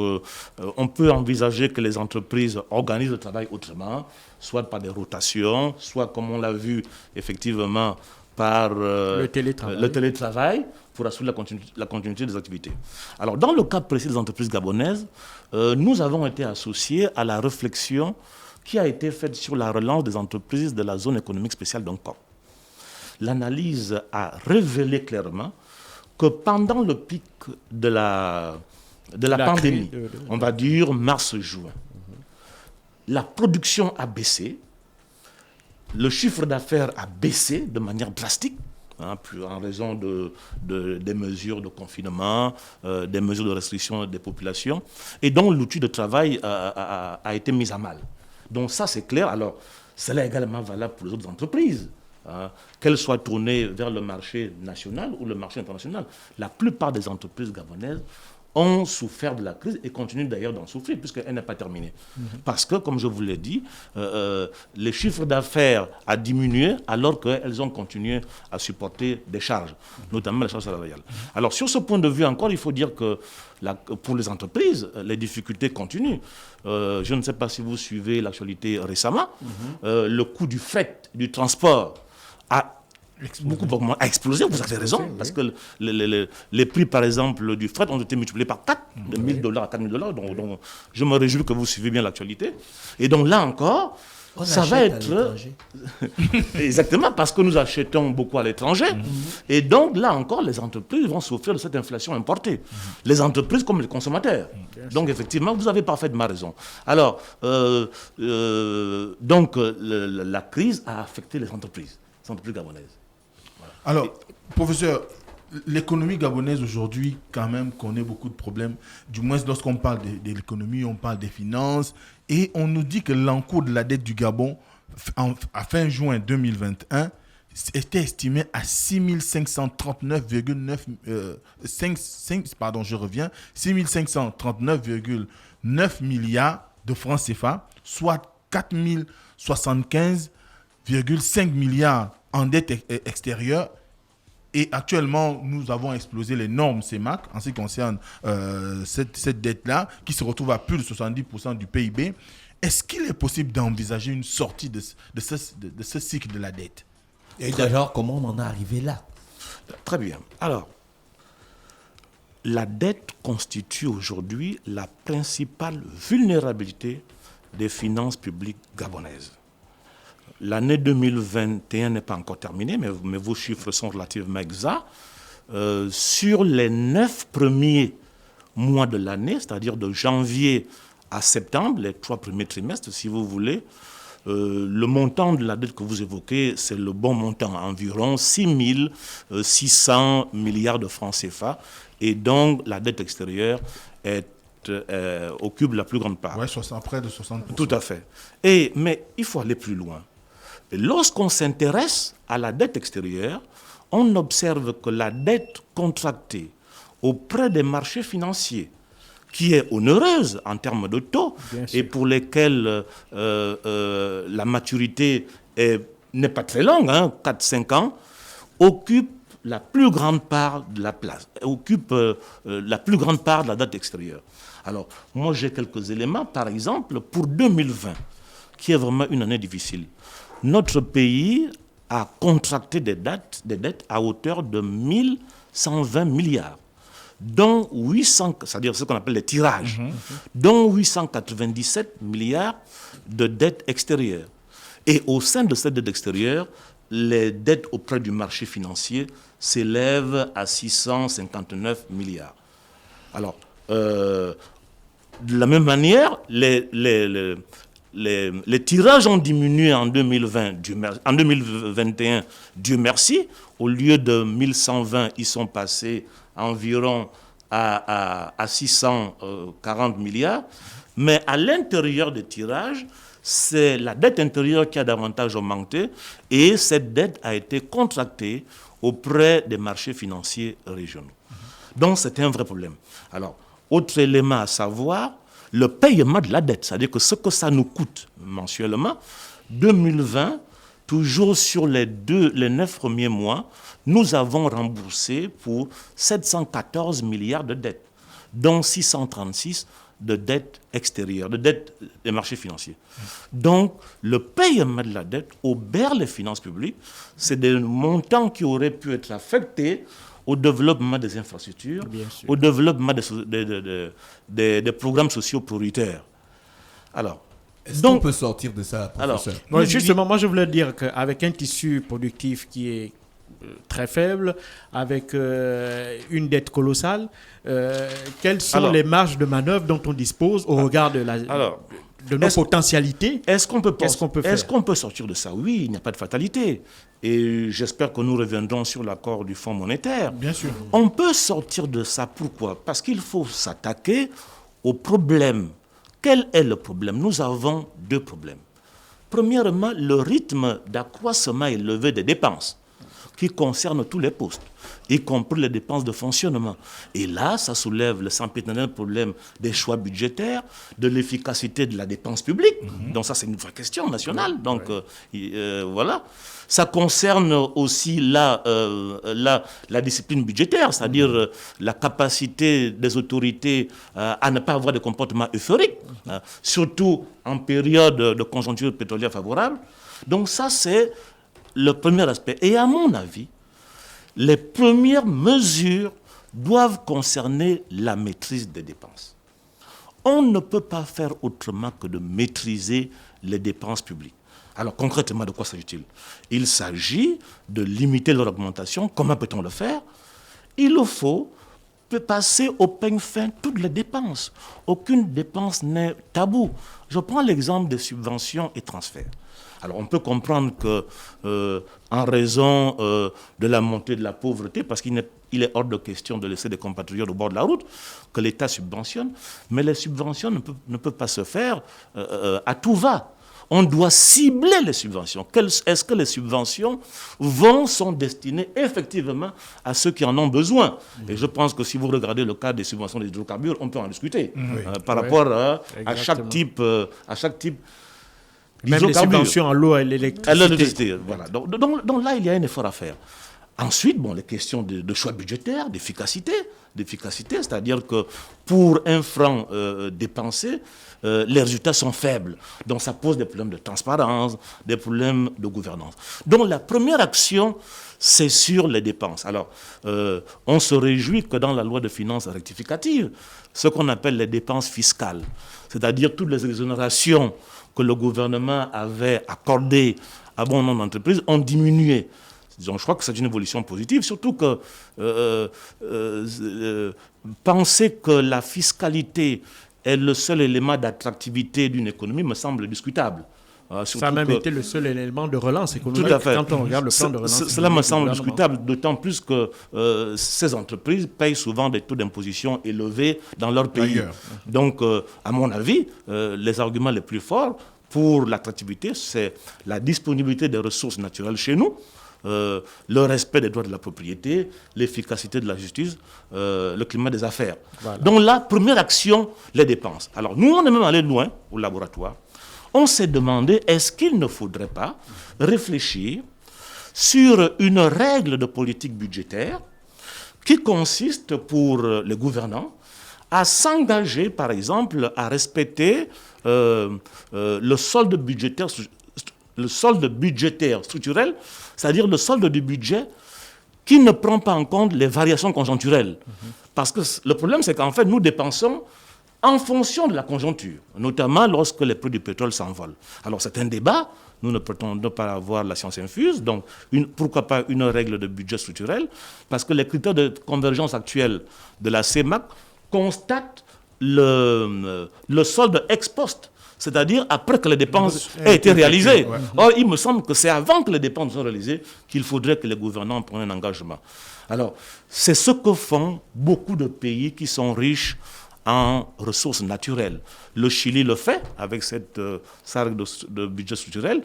on peut envisager que les entreprises organisent le travail autrement, soit par des rotations, soit, comme on l'a vu, effectivement, par le télétravail pour assurer la continuité des activités. Alors, dans le cas précis des entreprises gabonaises, nous avons été associés à la réflexion qui a été faite sur la relance des entreprises de la zone économique spéciale d'Hong Kong. L'analyse a révélé clairement que pendant le pic de la pandémie, on va dire mars-juin, la production a baissé, le chiffre d'affaires a baissé de manière drastique, en raison des mesures de confinement, des mesures de restriction des populations, et donc l'outil de travail a été mis à mal. Donc ça, c'est clair. Alors, cela est également valable pour les autres entreprises. Qu'elles soient tournées vers le marché national ou le marché international. La plupart des entreprises gabonaises ont souffert de la crise et continuent d'ailleurs d'en souffrir puisqu'elle n'est pas terminée. Parce que, comme je vous l'ai dit, les chiffres d'affaires ont diminué alors qu'elles ont continué à supporter des charges, notamment les charges salariales. Alors, sur ce point de vue encore, il faut dire que pour les entreprises, les difficultés continuent. Je ne sais pas si vous suivez l'actualité récemment. Le coût du fret, du transport, a explosé, vous avez raison, parce que les prix, par exemple, du fret ont été multipliés par 4, de $1,000 à $4,000. Donc, je me réjouis que vous suivez bien l'actualité. Et donc là encore, ça va être... Exactement, parce que nous achetons beaucoup à l'étranger. Et donc là encore, les entreprises vont souffrir de cette inflation importée. Les entreprises comme les consommateurs. Donc effectivement, vous avez parfaitement raison. Alors, la crise a affecté les entreprises gabonaises. Voilà. Alors, professeur, l'économie gabonaise aujourd'hui, quand même, connaît beaucoup de problèmes. Du moins, lorsqu'on parle de l'économie, on parle des finances. Et on nous dit que l'encours de la dette du Gabon, à fin juin 2021, était estimé à 6,539,9 milliards de francs CFA, soit 4,075,5 milliards en dette extérieure. Et actuellement, nous avons explosé les normes CEMAC en ce qui concerne cette dette-là, qui se retrouve à plus de 70% du PIB. Est-ce qu'il est possible d'envisager une sortie de ce cycle de la dette? Et d'ailleurs, comment on en est arrivé là? Très bien. Alors, la dette constitue aujourd'hui la principale vulnérabilité des finances publiques gabonaises. L'année 2021 n'est pas encore terminée, mais vos chiffres sont relativement exacts. Sur les 9 premiers mois de l'année, c'est-à-dire de janvier à septembre, les 3 premiers trimestres, si vous voulez, le montant de la dette que vous évoquez, c'est le bon montant, environ 6 600 milliards de francs CFA. Et donc, la dette extérieure occupe la plus grande part. Oui, près de 60%. Tout à fait. Mais il faut aller plus loin. Et lorsqu'on s'intéresse à la dette extérieure, on observe que la dette contractée auprès des marchés financiers, qui est onéreuse en termes de taux, et pour lesquels la maturité n'est pas très longue, 4-5 ans, occupe la plus grande part de la place, occupe la plus grande part de la dette extérieure. Alors, moi j'ai quelques éléments, par exemple, pour 2020, qui est vraiment une année difficile. Notre pays a contracté des dettes à hauteur de 1120 milliards, dont 800, c'est-à-dire ce qu'on appelle les tirages, dont 897 milliards de dettes extérieures. Et au sein de cette dette extérieure, les dettes auprès du marché financier s'élèvent à 659 milliards. Alors, de la même manière, les tirages ont diminué en 2021, Dieu merci. Au lieu de 1120, ils sont passés environ à 640 milliards. Mais à l'intérieur des tirages, c'est la dette intérieure qui a davantage augmenté et cette dette a été contractée auprès des marchés financiers régionaux. Donc c'est un vrai problème. Alors, Autre élément à savoir, le paiement de la dette, c'est-à-dire que ce que ça nous coûte mensuellement, 2020, toujours sur les 9 premiers mois, nous avons remboursé pour 714 milliards de dettes, dont 636 de dettes extérieures, de dettes des marchés financiers. Donc, le paiement de la dette obère les finances publiques. C'est des montants qui auraient pu être affectés au développement des infrastructures, au développement des programmes sociaux prioritaires. Alors, est-ce qu'on peut sortir de ça, professeur? Alors, justement, moi je voulais dire qu'avec un tissu productif qui est très faible, avec une dette colossale, quelles sont les marges de manœuvre dont on dispose au regard de nos potentialités? Est-ce qu'on peut faire? Est-ce qu'on peut sortir de ça? Oui, il n'y a pas de fatalité. Et j'espère que nous reviendrons sur l'accord du Fonds monétaire. Bien sûr. On peut sortir de ça. Pourquoi? Parce qu'il faut s'attaquer au problème. Quel est le problème? Nous avons 2 problèmes. Premièrement, le rythme d'accroissement élevé des dépenses qui concerne tous les postes, y compris les dépenses de fonctionnement. Et là, ça soulève le sempiternel problème des choix budgétaires, de l'efficacité de la dépense publique. Donc ça, c'est une vraie question nationale. Donc voilà. Ça concerne aussi la discipline budgétaire, c'est-à-dire la capacité des autorités à ne pas avoir de comportement euphorique, surtout en période de conjoncture pétrolière favorable. Donc ça, c'est le premier aspect. Et à mon avis, les premières mesures doivent concerner la maîtrise des dépenses. On ne peut pas faire autrement que de maîtriser les dépenses publiques. Alors concrètement, de quoi s'agit-il? Il s'agit de limiter leur augmentation. Comment peut-on le faire? Il faut passer au peigne fin toutes les dépenses. Aucune dépense n'est tabou. Je prends l'exemple des subventions et transferts. Alors on peut comprendre que, en raison de la montée de la pauvreté, parce qu'il est hors de question de laisser des compatriotes au bord de la route, que l'État subventionne, mais les subventions ne peuvent pas se faire à tout va. On doit cibler les subventions. Est-ce que les subventions sont destinées effectivement à ceux qui en ont besoin? Et je pense que si vous regardez le cas des subventions des hydrocarbures, on peut en discuter par rapport à chaque type. Même les subventions à l'eau et l'électricité. Voilà. Donc là, il y a un effort à faire. Ensuite, les questions de choix budgétaire, d'efficacité, c'est-à-dire que pour un franc dépensé, les résultats sont faibles. Donc ça pose des problèmes de transparence, des problèmes de gouvernance. Donc la première action, c'est sur les dépenses. Alors, on se réjouit que dans la loi de finances rectificative, ce qu'on appelle les dépenses fiscales, c'est-à-dire toutes les exonérations que le gouvernement avait accordées à bon nombre d'entreprises, ont diminué. Donc, je crois que c'est une évolution positive, surtout que penser que la fiscalité est le seul élément d'attractivité d'une économie me semble discutable. Ça a même été le seul élément de relance économique. Tout à fait. Quand on regarde le plan de relance économique. Cela me semble discutable, d'autant plus que ces entreprises payent souvent des taux d'imposition élevés dans leur pays. Ailleurs. Donc, à mon avis, les arguments les plus forts pour l'attractivité, c'est la disponibilité des ressources naturelles chez nous, le respect des droits de la propriété, l'efficacité de la justice, le climat des affaires. Voilà. Donc là, première action, les dépenses. Alors nous, on est même allé loin au laboratoire. On s'est demandé, est-ce qu'il ne faudrait pas réfléchir sur une règle de politique budgétaire qui consiste pour les gouvernants à s'engager, par exemple, à respecter le solde budgétaire structurel, c'est-à-dire le solde du budget qui ne prend pas en compte les variations conjoncturelles. Parce que le problème, c'est qu'en fait, nous dépensons en fonction de la conjoncture, notamment lorsque les prix du pétrole s'envolent. Alors c'est un débat, nous ne prétendons pas avoir la science infuse, donc pourquoi pas une règle de budget structurel? Parce que les critères de convergence actuels de la CEMAC constatent le solde ex post, c'est-à-dire après que les dépenses aient été réalisées. Ouais. Or, il me semble que c'est avant que les dépenses soient réalisées qu'il faudrait que les gouvernants prennent un engagement. Alors, c'est ce que font beaucoup de pays qui sont riches en ressources naturelles. Le Chili le fait avec sa règle de budget structurel.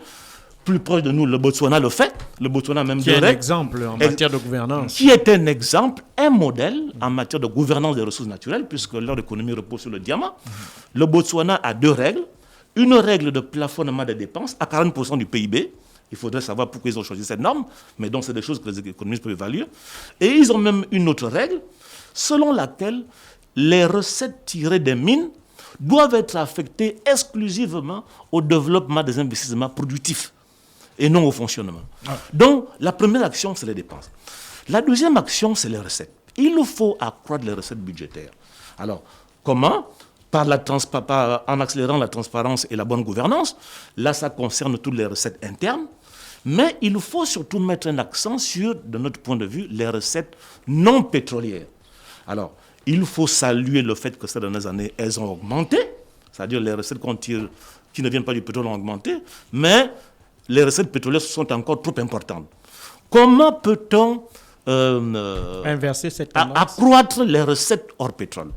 plus proche de nous, le Botswana le fait. Le Botswana a même Qui est un règles. exemple en matière de gouvernance. Qui est un exemple, un modèle en matière de gouvernance des ressources naturelles, puisque leur économie repose sur le diamant. Le Botswana a 2 règles. Une règle de plafonnement des dépenses à 40% du PIB. Il faudrait savoir pourquoi ils ont choisi cette norme, mais donc c'est des choses que les économistes peuvent évaluer. Et ils ont même une autre règle, selon laquelle les recettes tirées des mines doivent être affectées exclusivement au développement des investissements productifs et non au fonctionnement. Donc, la première action, c'est les dépenses. La deuxième action, c'est les recettes. Il faut accroître les recettes budgétaires. Alors, comment ? En accélérant la transparence et la bonne gouvernance. Là, ça concerne toutes les recettes internes. Mais il faut surtout mettre un accent sur, de notre point de vue, les recettes non pétrolières. Alors, il faut saluer le fait que ces dernières années, elles ont augmenté. C'est-à-dire les recettes qu'on tire, qui ne viennent pas du pétrole ont augmenté. Mais les recettes pétrolières sont encore trop importantes. Comment peut-on inverser cette tendance, accroître les recettes hors pétrole?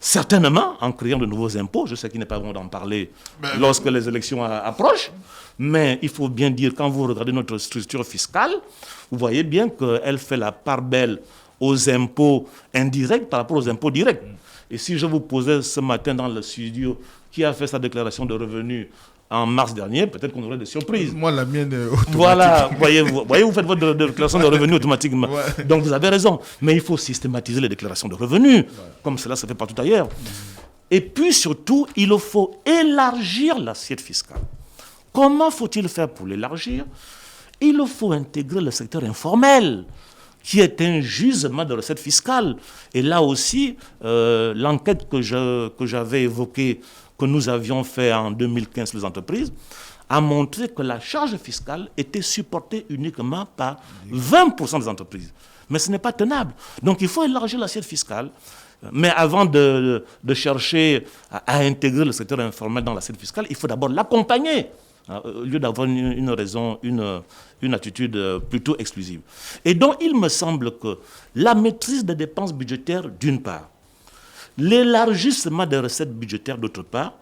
Certainement en créant de nouveaux impôts. Je sais qu'il n'est pas bon d'en parler lorsque les élections approchent. Mais il faut bien dire, quand vous regardez notre structure fiscale, vous voyez bien qu'elle fait la part belle aux impôts indirects par rapport aux impôts directs. Et si je vous posais ce matin dans le studio qui a fait sa déclaration de revenus en mars dernier, peut-être qu'on aurait des surprises. Moi, la mienne est automatique. Voilà, vous faites votre déclaration de revenus automatiquement. Ouais. Donc vous avez raison. Mais il faut systématiser les déclarations de revenus, comme cela se fait partout ailleurs. Et puis surtout, il faut élargir l'assiette fiscale. Comment faut-il faire pour l'élargir? Il faut intégrer le secteur informel, qui est un gisement de recettes fiscales. Et là aussi, l'enquête que j'avais évoquée, que nous avions fait en 2015 sur les entreprises, a montré que la charge fiscale était supportée uniquement par 20% des entreprises. Mais ce n'est pas tenable. Donc il faut élargir l'assiette fiscale. Mais avant de chercher à intégrer le secteur informel dans l'assiette fiscale, il faut d'abord l'accompagner, au lieu d'avoir une attitude plutôt exclusive. Et donc il me semble que la maîtrise des dépenses budgétaires, d'une part, l'élargissement des recettes budgétaires, d'autre part,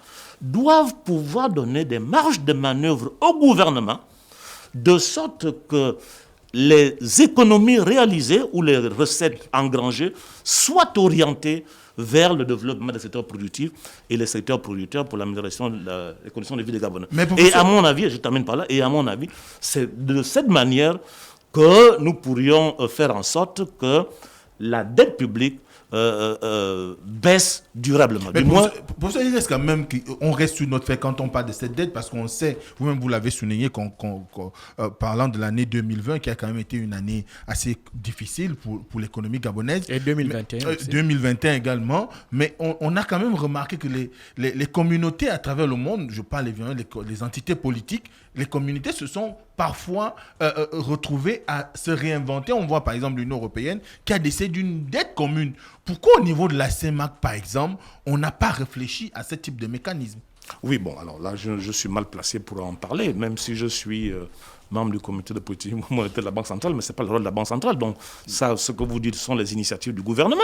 doivent pouvoir donner des marges de manœuvre au gouvernement, de sorte que les économies réalisées ou les recettes engrangées soient orientées vers le développement des secteurs productifs et les secteurs producteurs pour l'amélioration des conditions de vie des Gabonais. Et à mon avis, je termine par là, et à mon avis, c'est de cette manière que nous pourrions faire en sorte que la dette publique baisse durablement. Mais pour ça, il reste quand même qu'on reste sur notre fait quand on parle de cette dette, parce qu'on sait, vous-même vous l'avez souligné, parlant de l'année 2020, qui a quand même été une année assez difficile pour l'économie gabonaise. Et 2021. 2021 également. Mais on a quand même remarqué que les communautés à travers le monde, je parle évidemment les entités politiques, les communautés se sont parfois retrouvées à se réinventer. On voit par exemple l'Union européenne qui a décidé d'une dette commune. Pourquoi au niveau de la CEMAC, par exemple, on n'a pas réfléchi à ce type de mécanisme? Oui, bon, alors là, je suis mal placé pour en parler, même si je suis membre du comité de politique monétaire de la Banque centrale, mais ce n'est pas le rôle de la Banque centrale. Donc, ça, ce que vous dites sont les initiatives du gouvernement.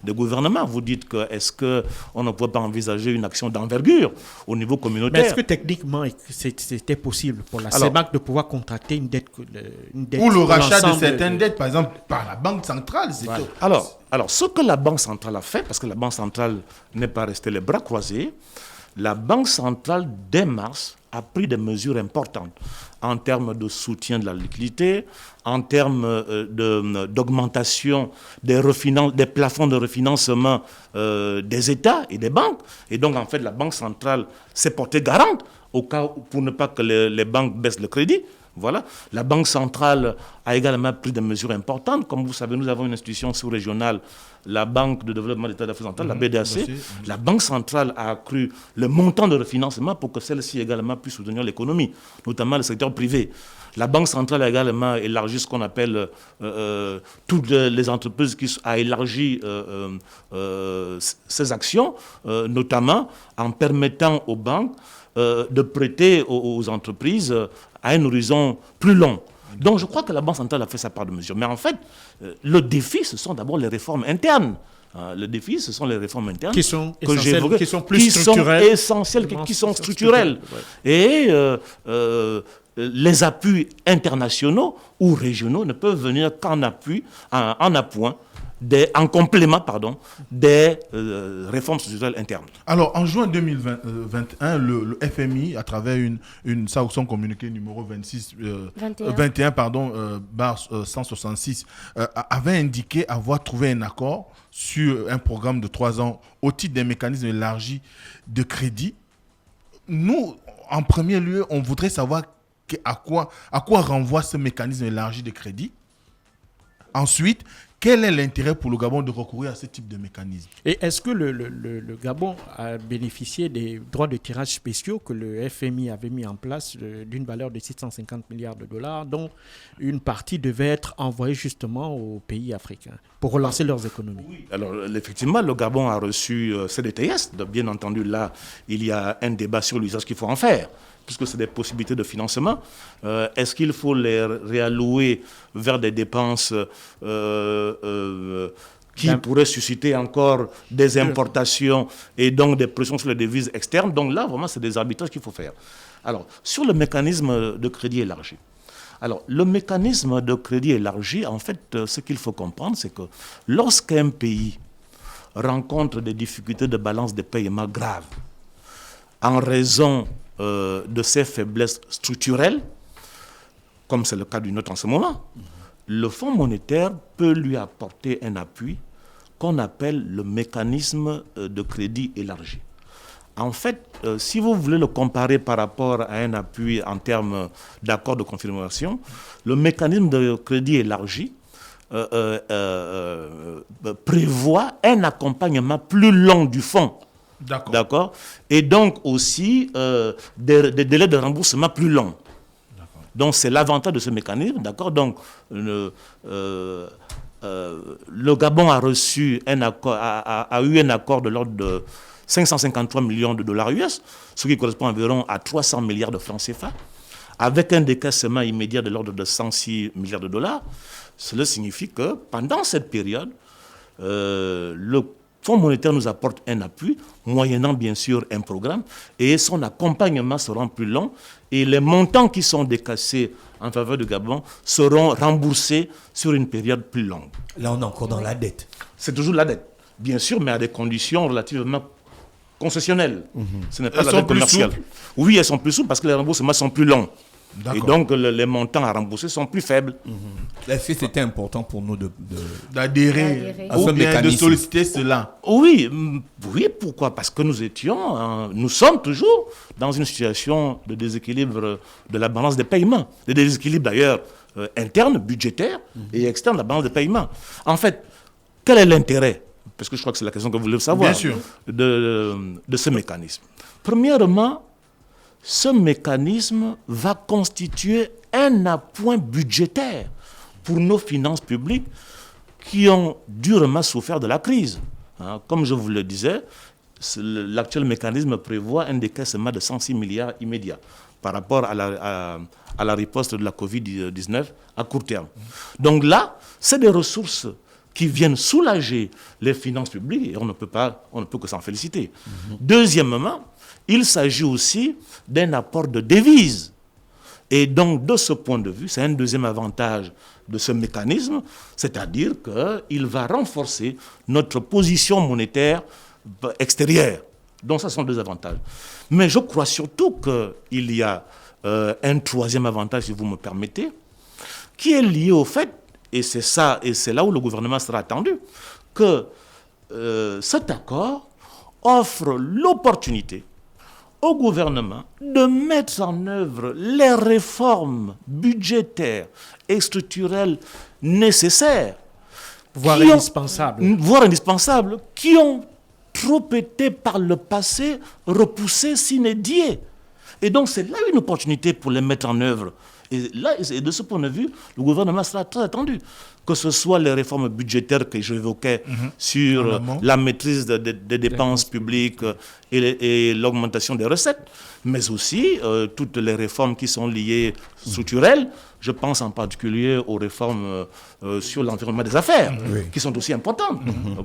Vous dites que est-ce qu'on ne pourrait pas envisager une action d'envergure au niveau communautaire? Mais est-ce que techniquement, c'était possible pour la CEMAC de pouvoir contracter une dette ou le rachat de certaines dettes, par exemple, par la Banque centrale? Voilà. Alors, ce que la Banque centrale a fait, parce que la Banque centrale n'est pas restée les bras croisés, la Banque centrale, dès mars, a pris des mesures importantes en termes de soutien de la liquidité, en termes d'augmentation des plafonds de refinancement des États et des banques. Et donc, en fait, la Banque centrale s'est portée garante au cas pour ne pas que les banques baissent le crédit. Voilà. La Banque centrale a également pris des mesures importantes. Comme vous savez, nous avons une institution sous-régionale, la Banque de développement de l'État d'Afrique centrale, la BDAC. La Banque centrale a accru le montant de refinancement pour que celle-ci également puisse soutenir l'économie, notamment le secteur privé. La Banque centrale a également élargi ce qu'on appelle toutes les entreprises a élargi ses actions, notamment en permettant aux banques de prêter aux entreprises à un horizon plus long. Donc je crois que la Banque centrale a fait sa part de mesure. Mais en fait, le défi, ce sont d'abord les réformes internes. Le défi, ce sont les réformes internes qui sont que j'évoquais, qui sont plus structurelles. Essentielles, qui sont structurelles. Ouais. Et les appuis internationaux ou régionaux ne peuvent venir qu'en appoint, en complément des réformes structurelles internes. Alors, en juin 2021, le FMI, à travers son communiqué numéro 21 barre 166, avait indiqué avoir trouvé un accord sur un programme de 3 ans au titre des mécanismes élargis de crédit. Nous, en premier lieu, on voudrait savoir à quoi renvoie ce mécanisme élargi de crédit. Ensuite, quel est l'intérêt pour le Gabon de recourir à ce type de mécanisme? Et est-ce que le Gabon a bénéficié des droits de tirage spéciaux que le FMI avait mis en place d'une valeur de 650 milliards de dollars, dont une partie devait être envoyée justement aux pays africains pour relancer leurs économies? Oui. Alors, effectivement, le Gabon a reçu CDTS. Bien entendu, là, il y a un débat sur l'usage qu'il faut en faire, puisque c'est des possibilités de financement. Est-ce qu'il faut les réallouer vers des dépenses qui pourraient susciter encore des importations et donc des pressions sur les devises externes? Donc là, vraiment, c'est des arbitrages qu'il faut faire. Alors, sur le mécanisme de crédit élargi. Alors, le mécanisme de crédit élargi, en fait, ce qu'il faut comprendre, c'est que lorsqu'un pays rencontre des difficultés de balance des paiements graves, en raison de ses faiblesses structurelles, comme c'est le cas du nôtre en ce moment, le Fonds monétaire peut lui apporter un appui qu'on appelle le mécanisme de crédit élargi. En fait, si vous voulez le comparer par rapport à un appui en termes d'accord de confirmation, le mécanisme de crédit élargi prévoit un accompagnement plus long du fonds. D'accord. Et donc aussi des délais de remboursement plus longs. Donc c'est l'avantage de ce mécanisme. D'accord. Donc le Gabon a reçu a eu un accord de l'ordre de 553 millions de dollars US, ce qui correspond environ à 300 milliards de francs CFA, avec un décaissement immédiat de l'ordre de 106 milliards de dollars. Cela signifie que pendant cette période, le Fonds monétaire nous apporte un appui, moyennant bien sûr un programme, et son accompagnement sera plus long, et les montants qui sont décaissés en faveur du Gabon seront remboursés sur une période plus longue. Là, on est encore dans la dette. C'est toujours la dette, bien sûr, mais à des conditions relativement concessionnelles. Ce n'est pas la dette commerciale. Oui, elles sont plus souples parce que les remboursements sont plus longs. Et donc, les montants à rembourser sont plus faibles. Est-ce que c'était important pour nous d'adhérer ou bien de solliciter cela? Oui, pourquoi? Parce que nous sommes toujours dans une situation de déséquilibre de la balance des paiements. De déséquilibre d'ailleurs interne, budgétaire et externe de la balance des paiements. En fait, quel est l'intérêt? Parce que je crois que c'est la question que vous voulez savoir. Bien sûr. De ce mécanisme. Premièrement, ce mécanisme va constituer un appoint budgétaire pour nos finances publiques qui ont durement souffert de la crise. Comme je vous le disais, l'actuel mécanisme prévoit un décaissement de 106 milliards immédiats par rapport à la riposte de la Covid-19 à court terme. Donc là, c'est des ressources qui viennent soulager les finances publiques et on ne peut que s'en féliciter. Deuxièmement, il s'agit aussi d'un apport de devises. Et donc, de ce point de vue, c'est un deuxième avantage de ce mécanisme, c'est-à-dire qu'il va renforcer notre position monétaire extérieure. Donc, ça sont deux avantages. Mais je crois surtout qu'il y a un troisième avantage, si vous me permettez, qui est lié au fait, et c'est là où le gouvernement sera attendu, que cet accord offre l'opportunité au gouvernement de mettre en œuvre les réformes budgétaires et structurelles nécessaires, voire indispensables, qui ont trop été par le passé repoussées sine die. Et donc c'est là une opportunité pour les mettre en œuvre. Et là, et de ce point de vue, le gouvernement sera très attendu. que ce soit les réformes budgétaires que j'évoquais sur la maîtrise des dépenses publiques et l'augmentation des recettes, mais aussi toutes les réformes qui sont liées structurelles. Je pense en particulier aux réformes sur l'environnement des affaires, qui sont aussi importantes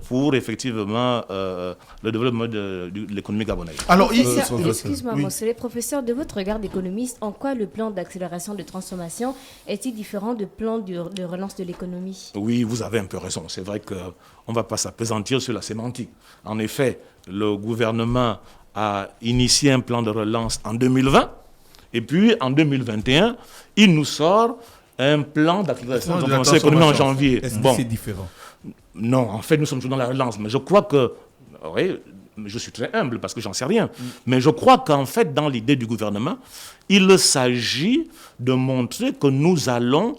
pour effectivement le développement de l'économie gabonaise. Alors, excuse-moi, Mosley, professeur, de votre regard d'économiste, en quoi le plan d'accélération de transformation est-il différent du plan de relance de l'économie? Oui, vous avez un peu raison. C'est vrai qu'on ne va pas s'appesantir sur la sémantique. En effet, le gouvernement a initié un plan de relance en 2020. Et puis, en 2021, il nous sort un plan d'accélération de la transformation économique en janvier. Est-ce que c'est différent? Non, en fait, nous sommes toujours dans la relance. Mais je crois que... Oui, je suis très humble parce que j'en sais rien. Mais je crois qu'en fait, dans l'idée du gouvernement, il s'agit de montrer que nous allons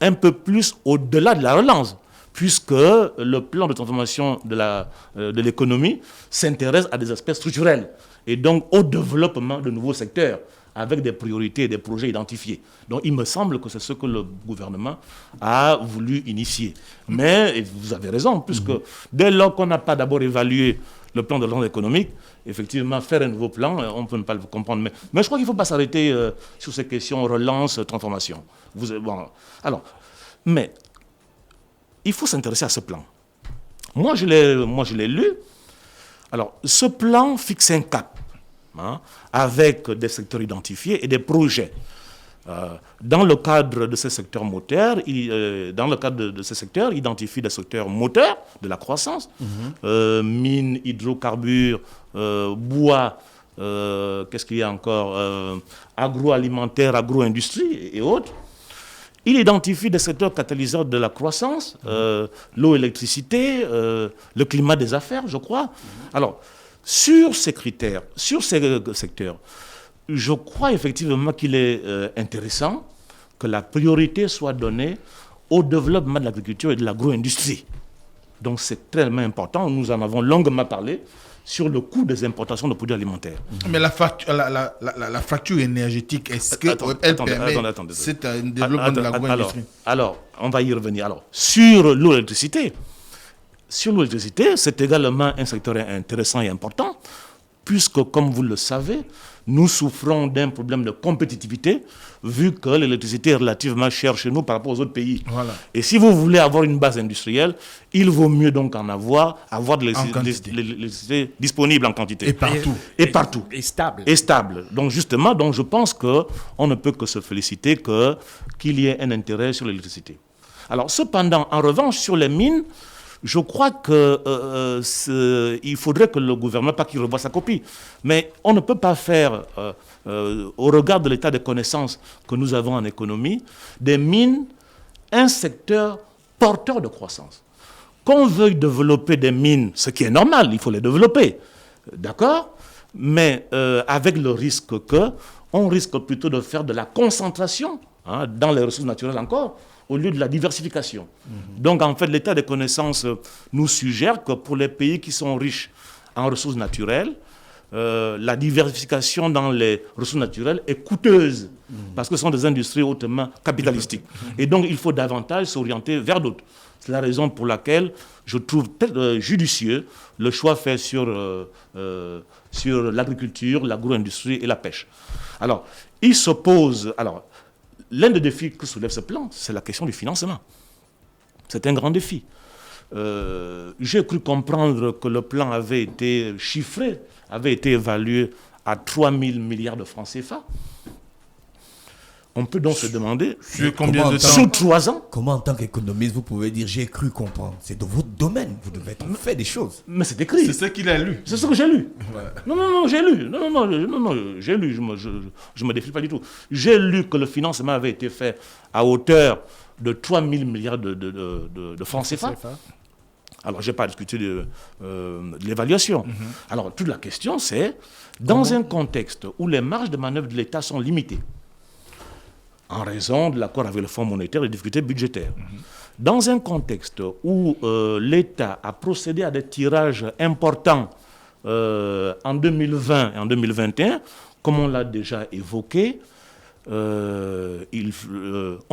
un peu plus au-delà de la relance, puisque le plan de transformation de l'économie s'intéresse à des aspects structurels et donc au développement de nouveaux secteurs avec des priorités et des projets identifiés. Donc il me semble que c'est ce que le gouvernement a voulu initier. Mais vous avez raison, puisque dès lors qu'on n'a pas d'abord évalué le plan de relance économique, effectivement, faire un nouveau plan, on ne peut pas le comprendre. Mais je crois qu'il ne faut pas s'arrêter sur ces questions relance, transformation. Mais il faut s'intéresser à ce plan. Moi, je l'ai lu. Alors, ce plan fixe un cap, avec des secteurs identifiés et des projets. Dans le cadre de ces secteurs moteurs, identifie des secteurs moteurs de la croissance, mines, hydrocarbures, bois, qu'est-ce qu'il y a encore, agroalimentaire, agro-industrie et autres. Il identifie des secteurs catalyseurs de la croissance, l'eau, l'électricité, le climat des affaires, je crois. Alors, sur ces critères, sur ces secteurs, je crois effectivement qu'il est intéressant que la priorité soit donnée au développement de l'agriculture et de l'agro-industrie. Donc c'est tellement important, nous en avons longuement parlé, sur le coût des importations de produits alimentaires. Mais la facture énergétique, est-ce qu'elle permet un développement de l'agro-industrie? Alors, on va y revenir. Alors, sur l'électricité, c'est également un secteur intéressant et important, puisque, comme vous le savez, nous souffrons d'un problème de compétitivité, vu que l'électricité est relativement chère chez nous par rapport aux autres pays. Voilà. Et si vous voulez avoir une base industrielle, il vaut mieux donc avoir de l'électricité disponible en quantité. Et partout. Et partout. Et stable. Et stable. Donc justement, je pense qu'on ne peut que se féliciter qu'il y ait un intérêt sur l'électricité. Alors cependant, en revanche, sur les mines, je crois qu'il faudrait que le gouvernement, pas qu'il revoie sa copie, mais on ne peut pas faire, au regard de l'état des connaissances que nous avons en économie, des mines un secteur porteur de croissance. Qu'on veuille développer des mines, ce qui est normal, il faut les développer, d'accord? Mais avec le risque on risque plutôt de faire de la concentration dans les ressources naturelles encore, au lieu de la diversification. Donc, en fait, l'état des connaissances nous suggère que pour les pays qui sont riches en ressources naturelles, la diversification dans les ressources naturelles est coûteuse, parce que ce sont des industries hautement capitalistiques. Et donc, il faut davantage s'orienter vers d'autres. C'est la raison pour laquelle je trouve judicieux le choix fait sur l'agriculture, l'agro-industrie et la pêche. Alors, il se pose... L'un des défis que soulève ce plan, c'est la question du financement. C'est un grand défi. J'ai cru comprendre que le plan avait été chiffré, avait été évalué à 3 000 milliards de francs CFA. On peut donc se demander, sur combien de temps? Sous 3 ans. Comment, en tant qu'économiste, vous pouvez dire « j'ai cru comprendre » ? C'est dans votre domaine, vous devez être fait des choses. Mais c'est écrit. C'est ce qu'il a lu. C'est ce que j'ai lu. Ouais. Non, j'ai lu. Non, j'ai lu, je me défie pas du tout. J'ai lu que le financement avait été fait à hauteur de 3 000 milliards de francs CFA. Alors, je n'ai pas discuté de l'évaluation. Alors, toute la question, c'est, dans un contexte où les marges de manœuvre de l'État sont limitées, en raison de l'accord avec le Fonds monétaire et des difficultés budgétaires. Dans un contexte où l'État a procédé à des tirages importants en 2020 et en 2021, comme on l'a déjà évoqué, on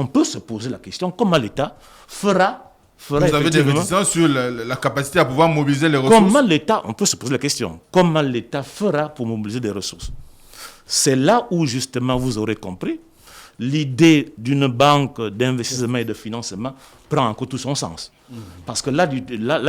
peut se poser la question comment l'État fera Vous avez des réticences sur la capacité à pouvoir mobiliser les ressources. Comment l'État, on peut se poser la question, comment l'État fera pour mobiliser des ressources? C'est là où justement vous aurez compris, l'idée d'une banque d'investissement et de financement prend encore tout son sens. Parce que là,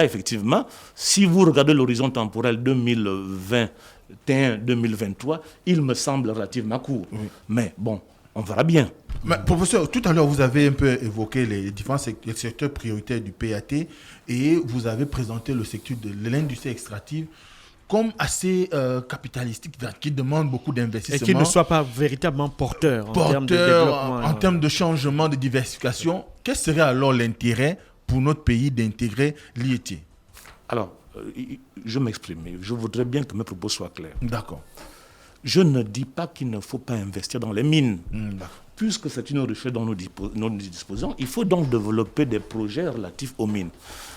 effectivement, si vous regardez l'horizon temporel 2021-2023, il me semble relativement court. Oui. Mais bon, on verra bien. Mais, professeur, tout à l'heure, vous avez un peu évoqué les différents secteurs prioritaires du PAT et vous avez présenté le secteur de l'industrie extractive comme assez capitalistique, qui demande beaucoup d'investissement. Et qui ne soit pas véritablement porteur en termes de développement. En termes de changement, de diversification. Quel serait alors l'intérêt pour notre pays d'intégrer l'IET? Alors, je m'exprime, mais je voudrais bien que mes propos soient clairs. D'accord. Je ne dis pas qu'il ne faut pas investir dans les mines. Puisque c'est une richesse dont nous disposons, il faut donc développer des projets relatifs aux mines.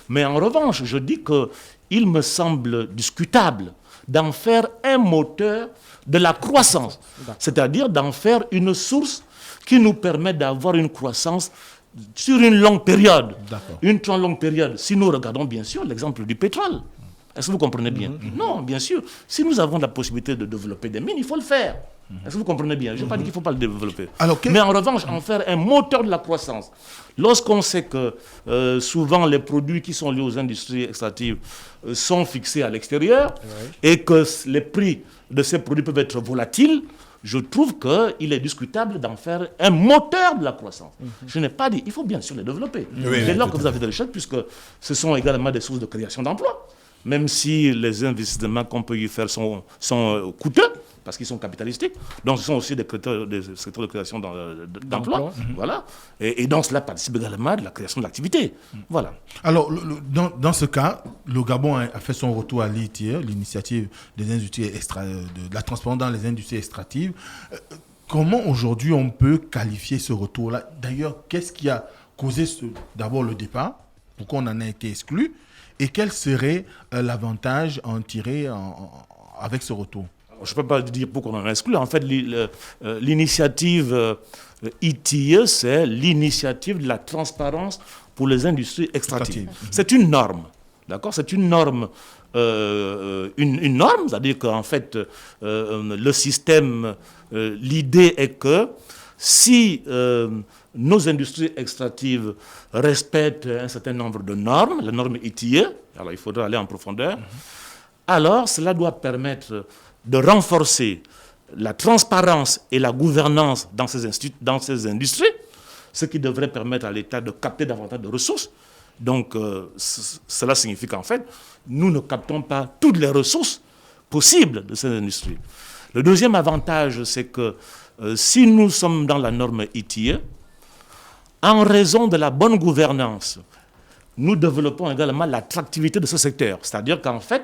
Mais en revanche, je dis qu'il me semble discutable d'en faire un moteur de la croissance. C'est-à-dire d'en faire une source qui nous permet d'avoir une croissance sur une longue période. Une très longue période. Si nous regardons bien sûr l'exemple du pétrole. Est-ce que vous comprenez bien? Non, bien sûr. Si nous avons la possibilité de développer des mines, il faut le faire. Est-ce que vous comprenez bien? Je n'ai pas dit qu'il ne faut pas le développer. Mais en revanche, en faire un moteur de la croissance. Lorsqu'on sait que souvent les produits qui sont liés aux industries extractives sont fixés à l'extérieur et que les prix de ces produits peuvent être volatiles, je trouve qu'il est discutable d'en faire un moteur de la croissance. Je n'ai pas dit, il faut bien sûr les développer. Dès lors que vous avez des richesses, puisque ce sont également des sources de création d'emplois. Même si les investissements qu'on peut y faire sont coûteux, parce qu'ils sont capitalistiques, donc ce sont aussi des secteurs de création d'emplois. Voilà. Et donc cela participe également de la création de l'activité. Voilà. Alors, dans ce cas, le Gabon a fait son retour à l'IET, l'initiative des industries de la transparence dans les industries extractives. Comment aujourd'hui on peut qualifier ce retour-là? D'ailleurs, qu'est-ce qui a causé d'abord le départ? Pourquoi on en a été exclu? Et quel serait l'avantage à en tirer avec ce retour? Je ne peux pas dire pourquoi on en a exclu. En fait, l'initiative ITIE, c'est l'initiative de la transparence pour les industries extractives. C'est une norme. D'accord? C'est une norme. Une norme, c'est-à-dire qu'en fait, le système, l'idée est que si nos industries extractives respectent un certain nombre de normes, la norme ITIE, alors il faudra aller en profondeur, alors cela doit permettre de renforcer la transparence et la gouvernance dans ces industries, ce qui devrait permettre à l'État de capter davantage de ressources. Donc cela signifie qu'en fait, nous ne captons pas toutes les ressources possibles de ces industries. Le deuxième avantage, c'est que si nous sommes dans la norme ITIE, en raison de la bonne gouvernance, nous développons également l'attractivité de ce secteur. C'est-à-dire qu'en fait,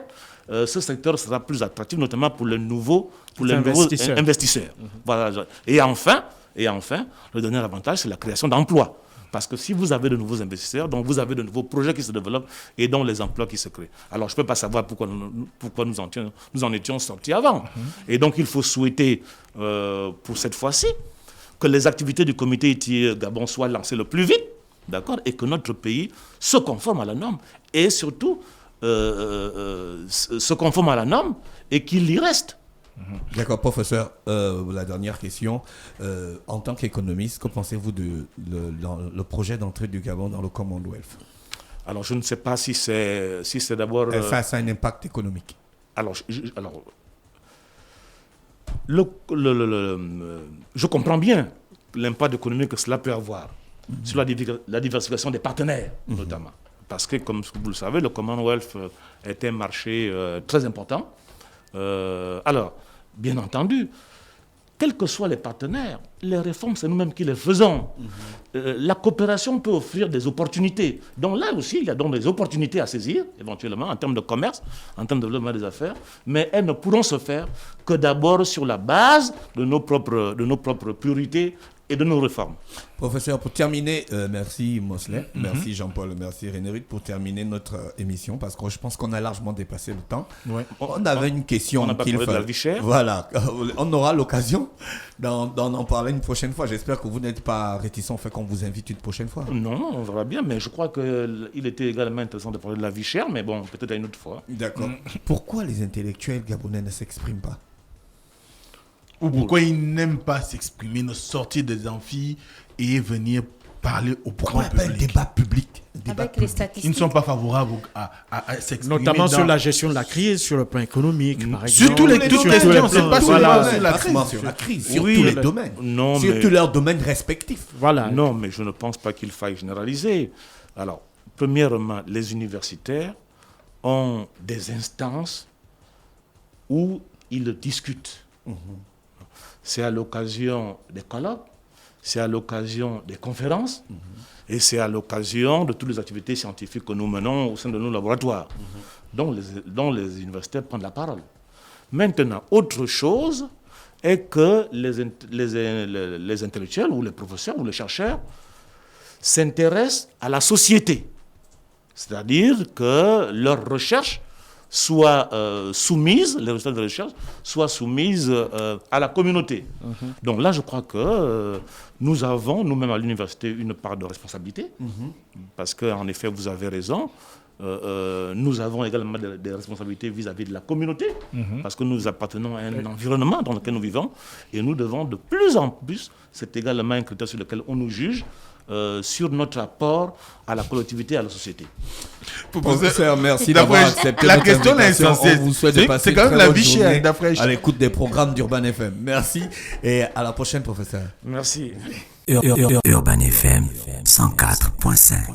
ce secteur sera plus attractif, notamment pour les nouveaux investisseurs. Voilà. Et enfin, le dernier avantage, c'est la création d'emplois. Parce que si vous avez de nouveaux investisseurs, donc vous avez de nouveaux projets qui se développent et donc les emplois qui se créent. Alors je ne peux pas savoir pourquoi nous en étions sortis avant. Et donc il faut souhaiter pour cette fois-ci que les activités du comité ITIE Gabon soient lancées le plus vite, d'accord, et que notre pays se conforme à la norme et surtout se conforme à la norme et qu'il y reste. D'accord, professeur. La dernière question. En tant qu'économiste, que pensez-vous le projet d'entrée du Gabon dans le Commonwealth? Alors, je ne sais pas si c'est d'abord... Face à un impact économique. Alors, je comprends bien l'impact économique que cela peut avoir sur la diversification des partenaires, notamment. Parce que, comme vous le savez, le Commonwealth est un marché très important. Alors, bien entendu, quels que soient les partenaires, les réformes, c'est nous-mêmes qui les faisons. La coopération peut offrir des opportunités. Donc là aussi, il y a donc des opportunités à saisir, éventuellement, en termes de commerce, en termes de développement des affaires, mais elles ne pourront se faire que d'abord sur la base de nos propres priorités et de nos réformes. Professeur, pour terminer, merci Mosley, merci Jean-Paul, merci René Ruth pour terminer notre émission parce que je pense qu'on a largement dépassé le temps. Ouais. On avait une question On n'a pas parlé de la vie chère. Voilà, on aura l'occasion d'en en parler une prochaine fois. J'espère que vous n'êtes pas réticent au fait qu'on vous invite une prochaine fois. Non, on verra bien, mais je crois qu'il était également intéressant de parler de la vie chère, mais bon, peut-être à une autre fois. D'accord. Pourquoi les intellectuels gabonais ne s'expriment pas? Ou pourquoi ils n'aiment pas s'exprimer, ne sortir des amphis et venir parler au Pourquoi grand il n'y a pas un public? débat public? Un débat Avec les public. statistiques. Ils ne sont pas favorables à s'exprimer. Notamment dans- sur la gestion de la crise, sur le plan économique, par exemple. Sur tous les Sur toutes tous questions, les c'est plans. pas Voilà. seulement sur la Pas seulement crise. sur la crise, sur Oui, tous les mais- domaines. Non, sur mais- tous leurs domaines respectifs. Voilà. Non, mais je ne pense pas qu'il faille généraliser. Alors, premièrement, les universitaires ont des instances où ils discutent. C'est à l'occasion des colloques, c'est à l'occasion des conférences, et c'est à l'occasion de toutes les activités scientifiques que nous menons au sein de nos laboratoires, dont les universitaires prennent la parole. Maintenant, autre chose est que les intellectuels ou les professeurs ou les chercheurs s'intéressent à la société. C'est-à-dire que leurs recherches soient soumises, les résultats de recherche soient soumises à la communauté. Donc là, je crois que nous avons, nous-mêmes à l'université, une part de responsabilité, parce qu'en effet, vous avez raison, nous avons également des responsabilités vis-à-vis de la communauté, parce que nous appartenons à un environnement dans lequel nous vivons, et nous devons de plus en plus, c'est également un critère sur lequel on nous juge, sur notre rapport à la collectivité et à la société. Professeur, merci D'après- d'avoir accepté la notre question est invitation. insensée. On vous souhaite de C'est- passer c'est quand une même très la bonne vie chère, journée d'après- à l'écoute des programmes d'Urban FM. Merci et à la prochaine, professeur. Merci. Urban FM 104.5.